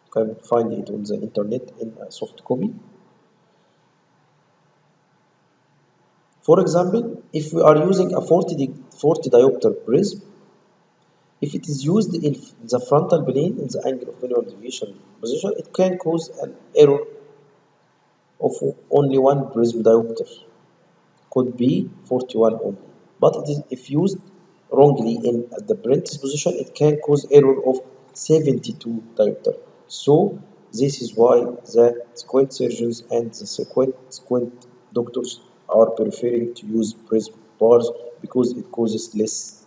S1: You can find it on the internet in a soft copy. For example, if we are using a 40 diopter prism, if it is used in the frontal plane in the angle of minimum deviation position, it can cause an error of only one prism diopter. Could be 41 only. But it is, if used wrongly in the Prentice position, it can cause error of 72 diopter. So this is why the squint surgeons and the squint doctors are preferring to use prism bars because it causes less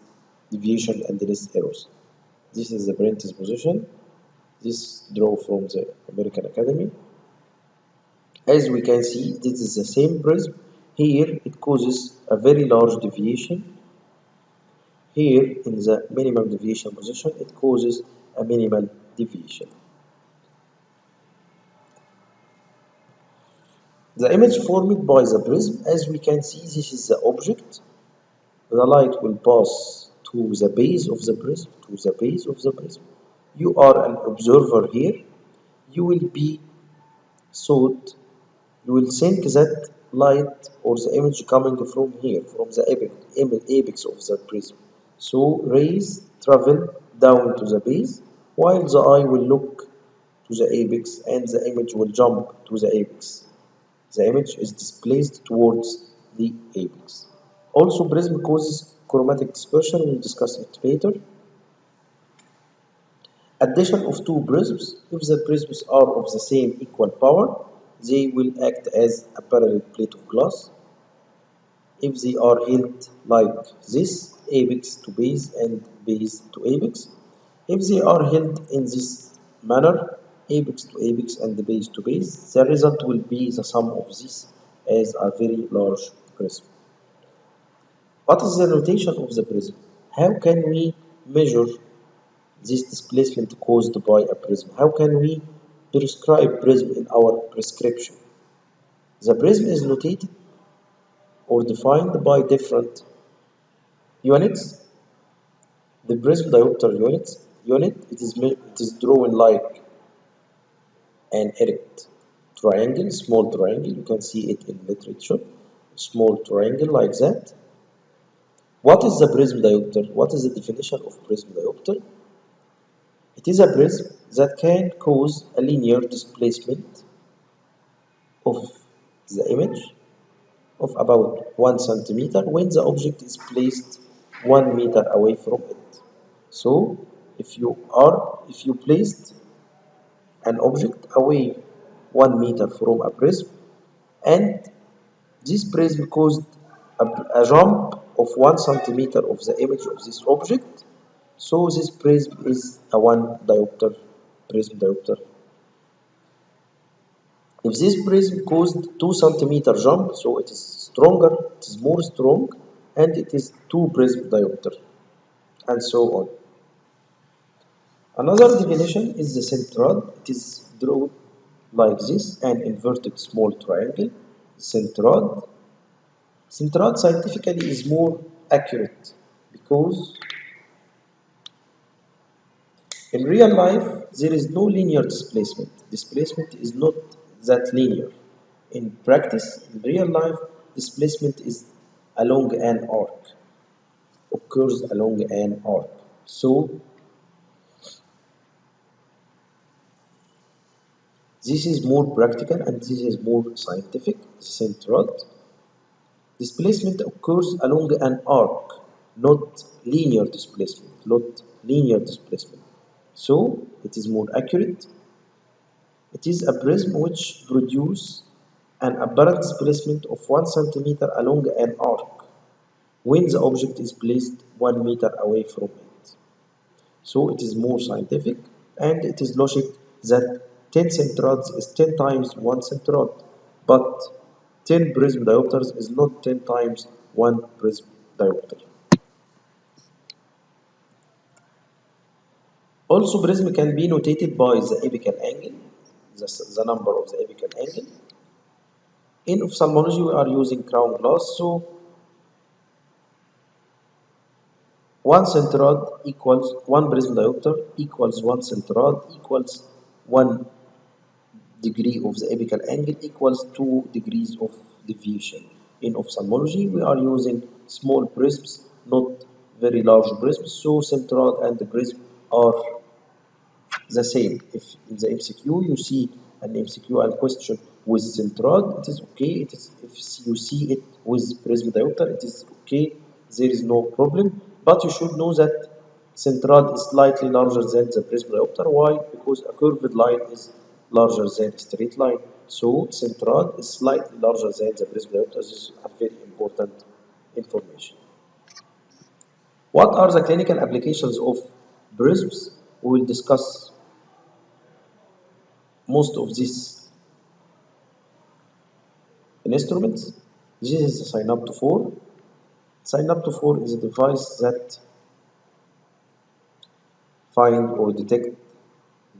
S1: deviation and less errors. This is the prentice position. This draw from the American Academy. As we can see, this is the same prism. Here it causes a very large deviation. Here in the minimum deviation position, it causes a minimal deviation. The image formed by the prism, as we can see, this is the object. The light will pass to the base of the prism, You are an observer here. You will be thought, you will think that light or the image coming from here, from the apex of the prism. So rays travel down to the base, while the eye will look to the apex and the image will jump to the apex. The image is displaced towards the apex. Also, prism causes chromatic dispersion. We'll discuss it later. Addition of two prisms. If the prisms are of the same equal power, they will act as a parallel plate of glass. If they are held like this, apex to base and base to apex. If they are held in this manner, apex to apex and base to base, the result will be the sum of this as a very large prism. What is the rotation of the prism? How can we measure this displacement caused by a prism? How can we prescribe prism in our prescription? The prism is notated or defined by different units. The prism diopter unit it is drawn like an erect triangle, small triangle. You can see it in literature, small triangle like that. What is the prism diopter? What is the definition of prism diopter? It is a prism that can cause a linear displacement of the image of about 1 centimeter when the object is placed 1 meter away from it. So if you placed an object away 1 meter from a prism and this prism caused a jump of 1 centimeter of the image of this object, so this prism is a prism diopter. If this prism caused 2 centimeter jump, so it is stronger, it is more strong, and it is 2 prism diopter, and so on. Another definition is the centroid. It is drawn like this, an inverted small triangle. Centroid scientifically is more accurate because in real life there is no linear displacement. Displacement is not that linear. In practice, in real life, displacement is along an arc, occurs along an arc. So this is more practical and this is more scientific. Centroid displacement occurs along an arc, not linear displacement. So it is more accurate. It is a prism which produces an apparent displacement of 1 centimeter along an arc when the object is placed 1 meter away from it. So it is more scientific and it is logic that 10 centroids is 10 times 1 centroid, but 10 prism diopters is not 10 times 1 prism diopter. Also, prism can be notated by the apical angle, the number of the apical angle. In ophthalmology, we are using crown glass, so 1 centroid equals 1 prism diopter equals 1 centroid equals 1 degree of the apical angle equals 2 degrees of deviation. In ophthalmology, we are using small prisms, not very large prisms, so centroid and the prism are the same. If in the MCQ you see an MCQ and question with centroid, it is okay. It is if you see it with prism diopter, it is okay. There is no problem. But you should know that centroid is slightly larger than the prism diopter. Why? Because a curved line is larger than a straight line. So centroid is slightly larger than the prism diopter. This is a very important information. What are the clinical applications of prisms? We will discuss most of these instruments. This is the Synapto 4. Synapto 4 is a device that find or detect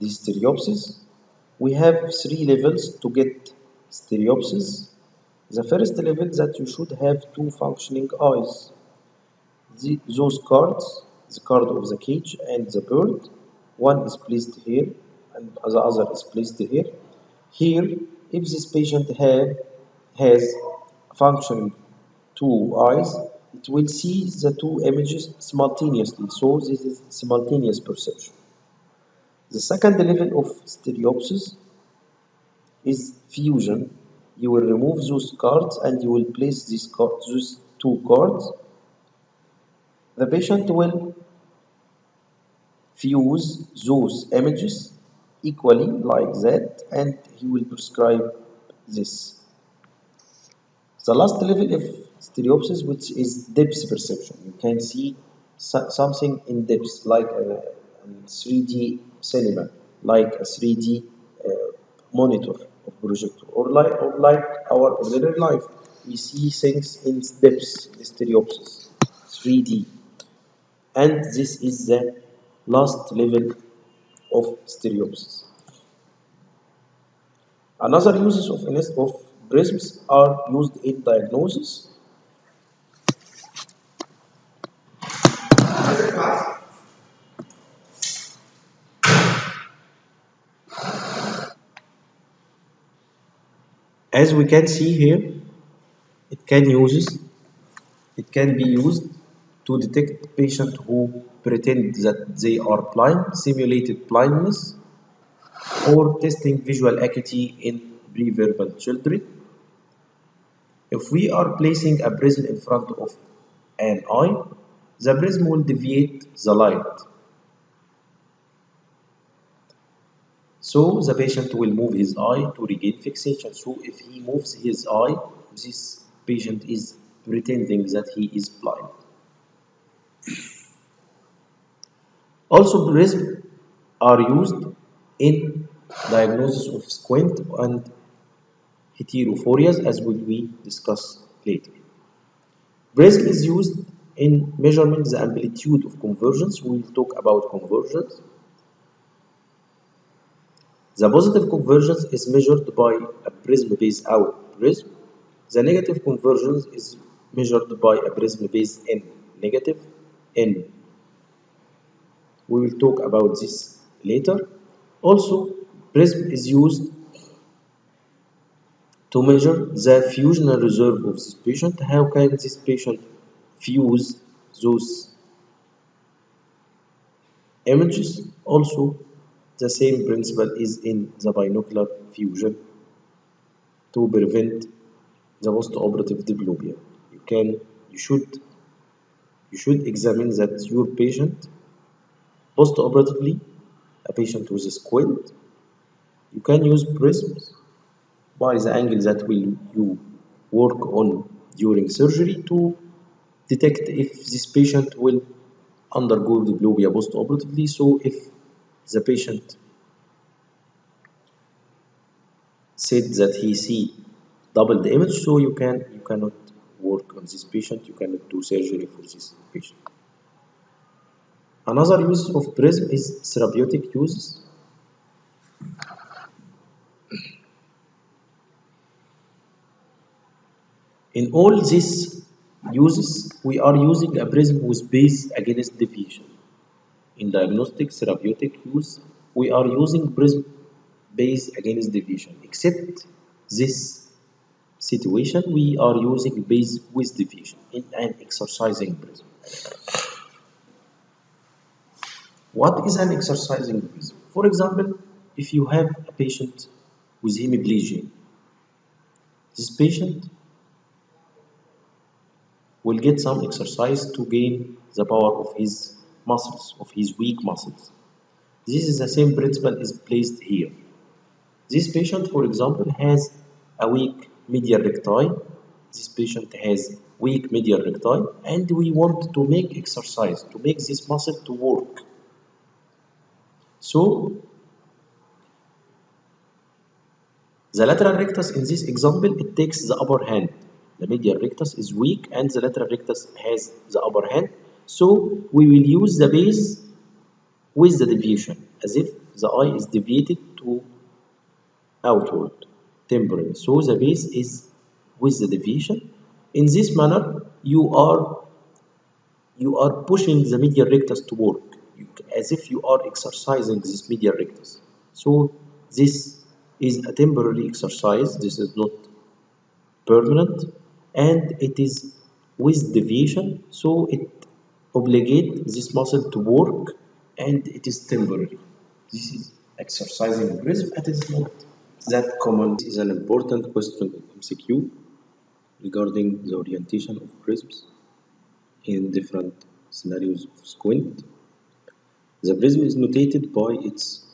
S1: the stereopsis. We have three levels to get stereopsis. The first level that you should have two functioning eyes. Those cards, the card of the cage and the bird, one is placed here and the other is placed here. Here, if this patient has functioning two eyes, it will see the two images simultaneously. So this is simultaneous perception. The second level of stereopsis is fusion. You will remove those cards and you will place those two cards. The patient will fuse those images equally like that and he will prescribe this. The last level of stereopsis, which is depth perception. You can see something in depth like a 3D cinema, like a 3D monitor or projector, or like our ordinary life. We see things in depth, in stereopsis, 3D. And this is the last level of stereopsis. Another uses of prisms are used in diagnosis. As we can see here, it can be used to detect patients who pretend that they are blind, simulated blindness, or testing visual acuity in preverbal children. If we are placing a prism in front of an eye, the prism will deviate the light. So the patient will move his eye to regain fixation. So if he moves his eye, this patient is pretending that he is blind. Also, prisms are used in diagnosis of squint and heterophorias, as will be discussed later. Prism is used in measuring the amplitude of convergence. We will talk about convergence. The positive convergence is measured by a prism base out prism. The negative convergence is measured by a prism base in negative n. We will talk about this later. Also, prism is used to measure the fusional reserve of this patient. How can this patient fuse those images? Also, the same principle is in the binocular fusion to prevent the post-operative diplopia. You should examine that your patient post-operatively, a patient with a squint, you can use prisms by the angle that will you work on during surgery to detect if this patient will undergo diplopia post-operatively. So if the patient said that he see double the image, so you cannot work on this patient, you cannot do surgery for this patient. Another use of prism is therapeutic uses. In all these uses, we are using a prism with base against deviation. In diagnostic therapeutic use, we are using prism base against deviation. Except this situation, we are using base with deviation in an exercising prism. What is an exercising prism? For example, if you have a patient with hemiplegia, this patient will get some exercise to gain the power of his muscles, of his weak muscles. This is the same principle is placed here. This patient, for example, has a weak medial recti. this patient has weak medial recti and we want to make exercise to make this muscle to work. So the lateral rectus in this example, it takes the upper hand. The medial rectus is weak and the lateral rectus has the upper hand. So we will use the base with the deviation as if the eye is deviated to outward temporarily. So the base is with the deviation. In this manner, you are pushing the medial rectus to work as if you are exercising this medial rectus. So this is a temporary exercise. This is not permanent and it is with deviation. So it obligates this muscle to work and it is temporary. This is exercising prism and it is not that common. This is an important question in MCQ regarding the orientation of prisms in different scenarios of squint. The prism is notated by its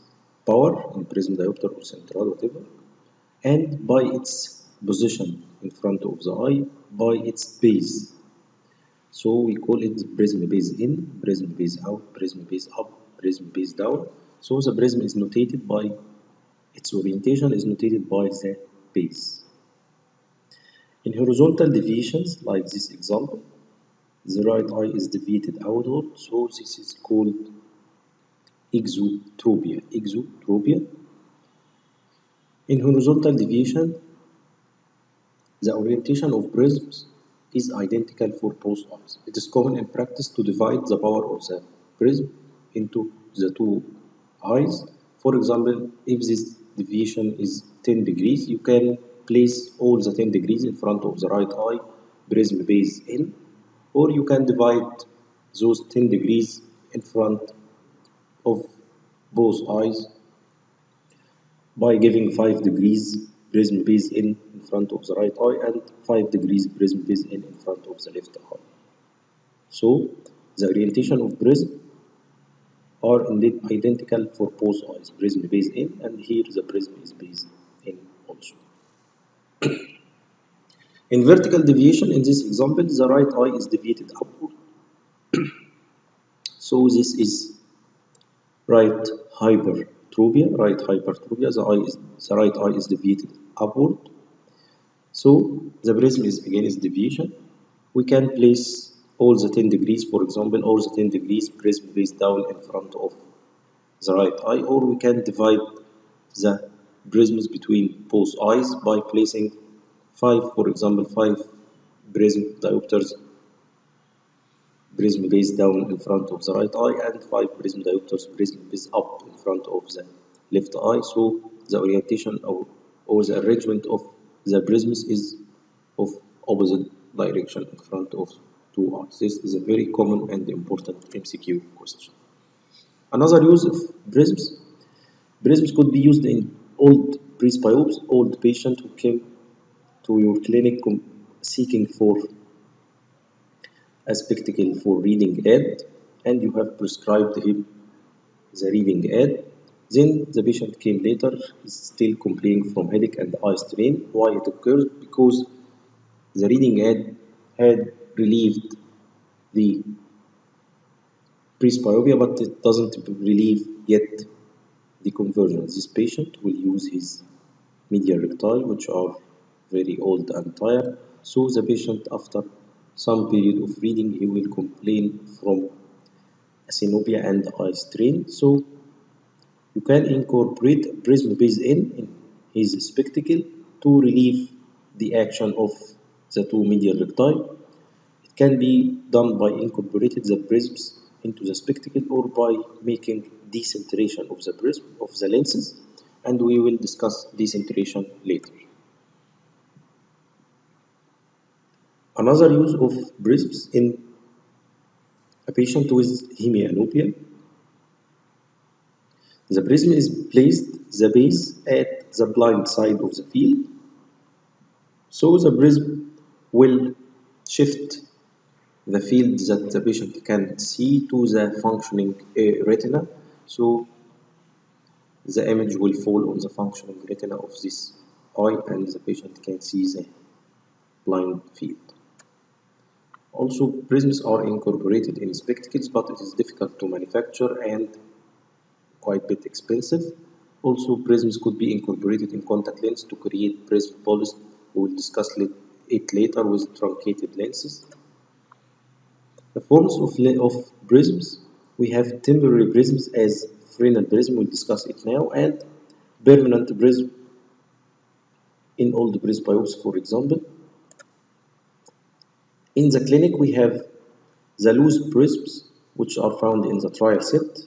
S1: power in prism diopter or central, whatever, and by its position in front of the eye, by its base. So we call it prism base in, prism base out, prism base up, prism base down. So the prism is notated by its orientation is notated by the base. In horizontal deviations, like this example, the right eye is deviated outward, so this is called exotropia. Exotropia. In horizontal deviation, the orientation of prisms is identical for both eyes. It is common in practice to divide the power of the prism into the two eyes. For example, if this deviation is 10 degrees, you can place all the 10 degrees in front of the right eye, prism base in, or you can divide those 10 degrees in front of both eyes by giving 5 degrees prism base in front of the right eye and 5 degrees prism base in front of the left eye. So the orientation of prism are indeed identical for both eyes, prism base in, and here the prism is base in also. In vertical deviation, in this example, the right eye is deviated upward. So this is right hypertropia, the right eye is deviated upward. So the prism is again is deviation. We can place all the 10 degrees, for example, all the 10 degrees prism base down in front of the right eye, or we can divide the prisms between both eyes by placing 5, for example, 5 prism diopters prism base down in front of the right eye and 5 prism diopters prism base up in front of the left eye. So the orientation or the arrangement of the prisms is of opposite direction in front of two eyes. This is a very common and important MCQ question. Another use of prisms. Prisms could be used in old presbyopes, old patient who came to your clinic seeking for a spectacle for reading aid, and you have prescribed him the reading aid. Then the patient came later, is still complaining from headache and eye strain. Why it occurs? Because the reading aid had relieved the presbyopia, but it doesn't relieve yet the convergence. This patient will use his medial recti, which are very old and tired. So the patient, after some period of reading, he will complain from asympia and eye strain. So you can incorporate prism base in his spectacle to relieve the action of the two medial recti. It can be done by incorporating the prisms into the spectacle or by making decentration of the prism of the lenses, and we will discuss decentration later. Another use of prisms in a patient with hemianopia. The prism is placed the base at the blind side of the field. So the prism will shift the field that the patient can see to the functioning retina. So the image will fall on the functioning retina of this eye and the patient can see the blind field. Also, prisms are incorporated in spectacles, but it is difficult to manufacture and quite a bit expensive. Also, prisms could be incorporated in contact lens to create prism polyps. We will discuss it later with truncated lenses. The forms of prisms, we have temporary prisms as Fresnel prism, we'll discuss it now, and permanent prism in old prism biopsy, for example. In the clinic, we have the loose prisms, which are found in the trial set,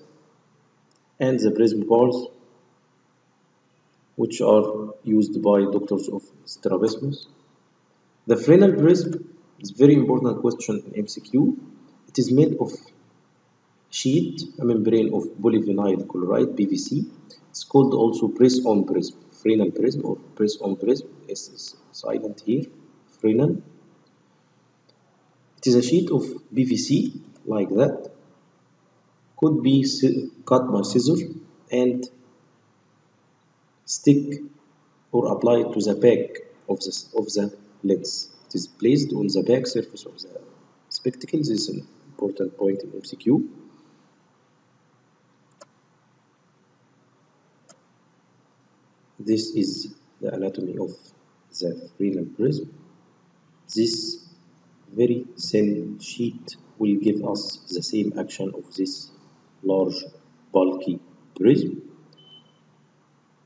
S1: and the prism bars, which are used by doctors of strabismus. The Fresnel prism is a very important question in MCQ. It is made of sheet, a membrane of polyvinyl chloride, PVC. It's called also press-on prism, Fresnel prism or press-on prism. S is silent here, Fresnel. It is a sheet of PVC like that, could be cut by scissors and stick or apply to the back of the lens. It is placed on the back surface of the spectacle. This is an important point in MCQ. This is the anatomy of the Fresnel prism. This very thin sheet will give us the same action of this large bulky prism.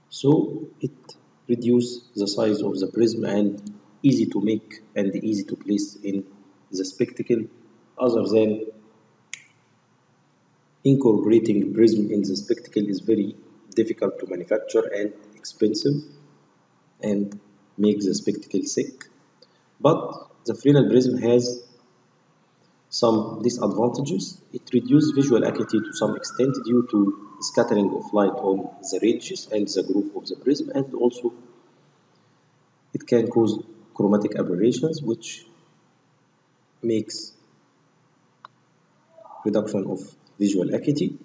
S1: So it reduces the size of the prism and easy to make and easy to place in the spectacle, other than incorporating prism in the spectacle is very difficult to manufacture and expensive and make the spectacle sick. But the Fresnel prism has some disadvantages. It reduces visual acuity to some extent due to scattering of light on the ridges and the groove of the prism, and also it can cause chromatic aberrations, which makes reduction of visual acuity.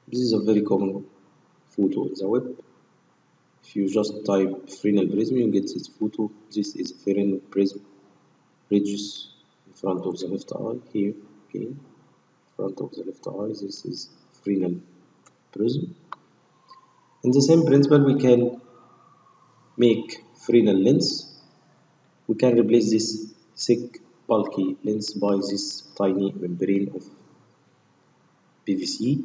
S1: This is a very common photo in the web. If you just type Fresnel prism, you get this photo. This is Fresnel prism ridges in front of the left eye. Here, okay, in front of the left eye, this is Fresnel prism. In the same principle, we can make Fresnel lens. We can replace this thick, bulky lens by this tiny membrane of PVC,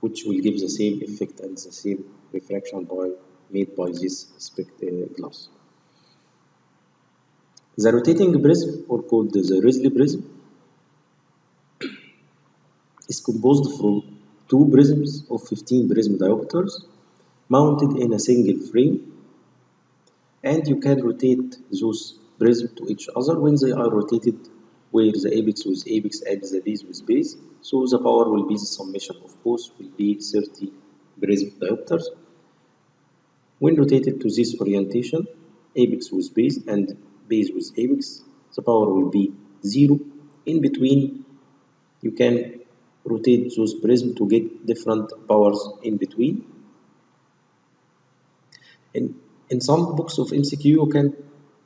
S1: which will give the same effect and the same refraction made by this glass. The rotating prism, or called the Risley prism, is composed from two prisms of 15 prism diopters mounted in a single frame, and you can rotate those prisms to each other when they are rotated, where the apex with apex and the base with base. So the power will be the summation of both, will be 30 prism diopters. When rotated to this orientation, apex with base and base with apex, the power will be 0. In between, you can rotate those prisms to get different powers in between. In some books of MCQ,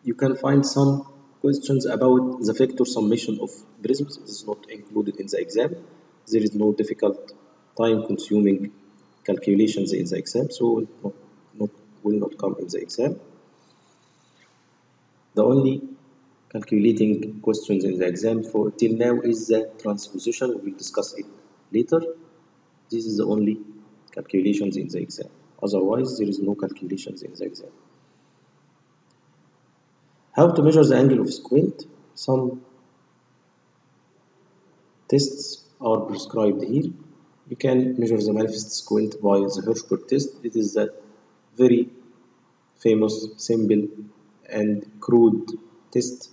S1: you can find some questions about the vector summation of prisms. It is not included in the exam. There is no difficult time-consuming calculations in the exam, so will not come in the exam. The only calculating questions in the exam for till now is the transposition. We will discuss it later. This is the only calculations in the exam. Otherwise, there is no calculations in the exam. How to measure the angle of squint? Some tests are prescribed here. You can measure the manifest squint by the Hirschberg test. It is a very famous, simple, and crude test.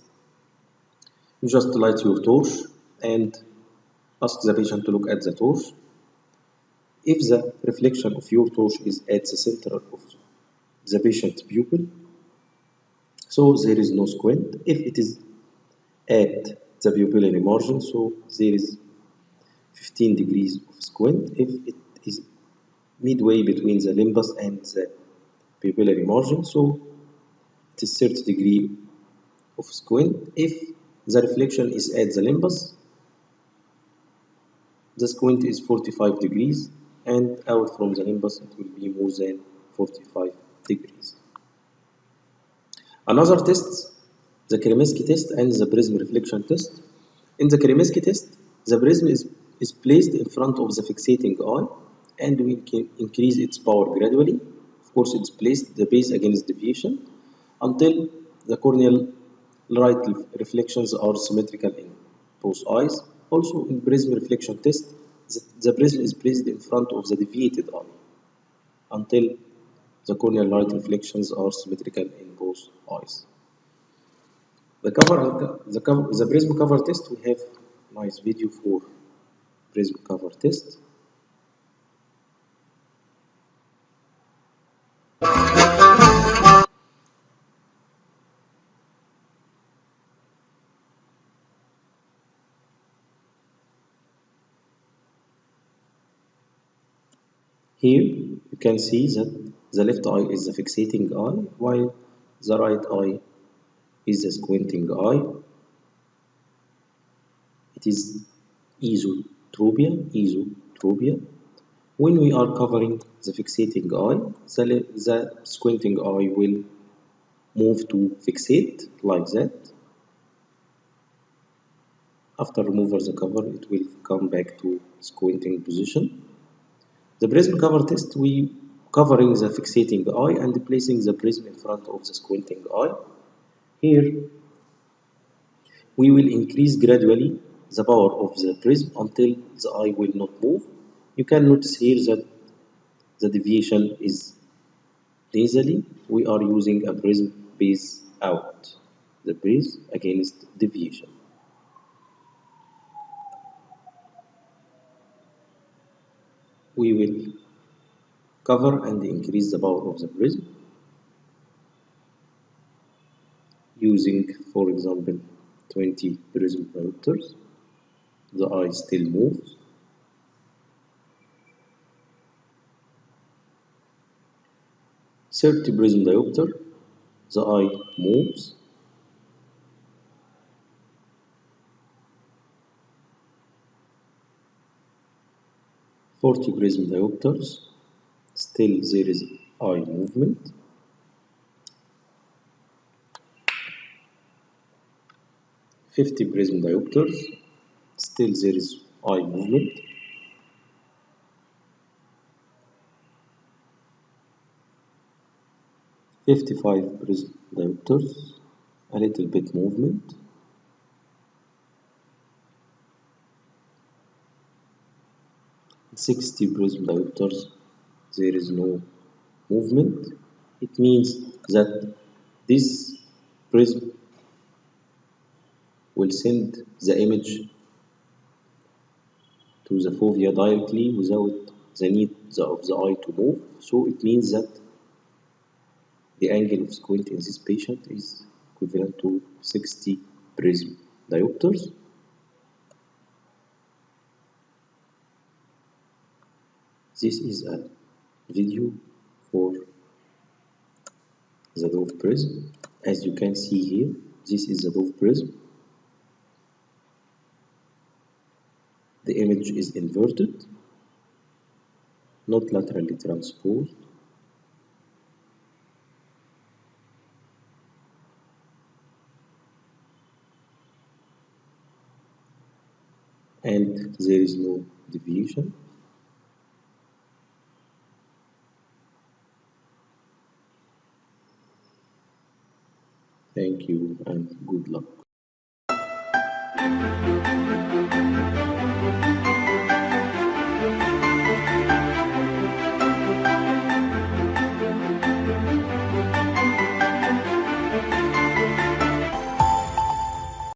S1: You just light your torch and ask the patient to look at the torch. If the reflection of your torch is at the center of the patient's pupil, so there is no squint. If it is at the pupillary margin, so there is 15 degrees of squint. If it is midway between the limbus and the pupillary margin, so it is 30 degree of squint. If the reflection is at the limbus, the squint is 45 degrees, and out from the limbus it will be more than 45 degrees. Another test, the Kremesky test and the prism reflection test. In the Kremesky test, the prism is placed in front of the fixating eye, and we can increase its power gradually. Of course, it's placed the base against deviation until the corneal light reflections are symmetrical in both eyes. Also, in prism reflection test, the prism is placed in front of the deviated eye until the corneal light reflections are symmetrical in both eyes. The prism cover test, we have nice video for prism cover test. Here you can see that the left eye is the fixating eye, while the right eye is the squinting eye. It is esotropia. When we are covering the fixating eye, the squinting eye will move to fixate like that. After removing the cover, it will come back to squinting position. The prism cover test, we covering the fixating eye and placing the prism in front of the squinting eye. Here, we will increase gradually the power of the prism until the eye will not move. You can notice here that the deviation is nasally. We are using a prism base out, the base against deviation. We will cover and increase the power of the prism using, for example, 20 prism diopters. The eye still moves. 30 prism diopter, the eye moves. 40 prism diopters, still there is eye movement. 50 prism diopters, still there is eye movement. 55 prism diopters, a little bit movement. 60 prism diopters, there is no movement. It means that this prism will send the image to the fovea directly without the need of the eye to move. So it means that the angle of squint in this patient is equivalent to 60 prism diopters. This is a video for the dove prism. As you can see here, this is the dove prism. The image is inverted, not laterally transposed. And there is no deviation. Thank you and good luck.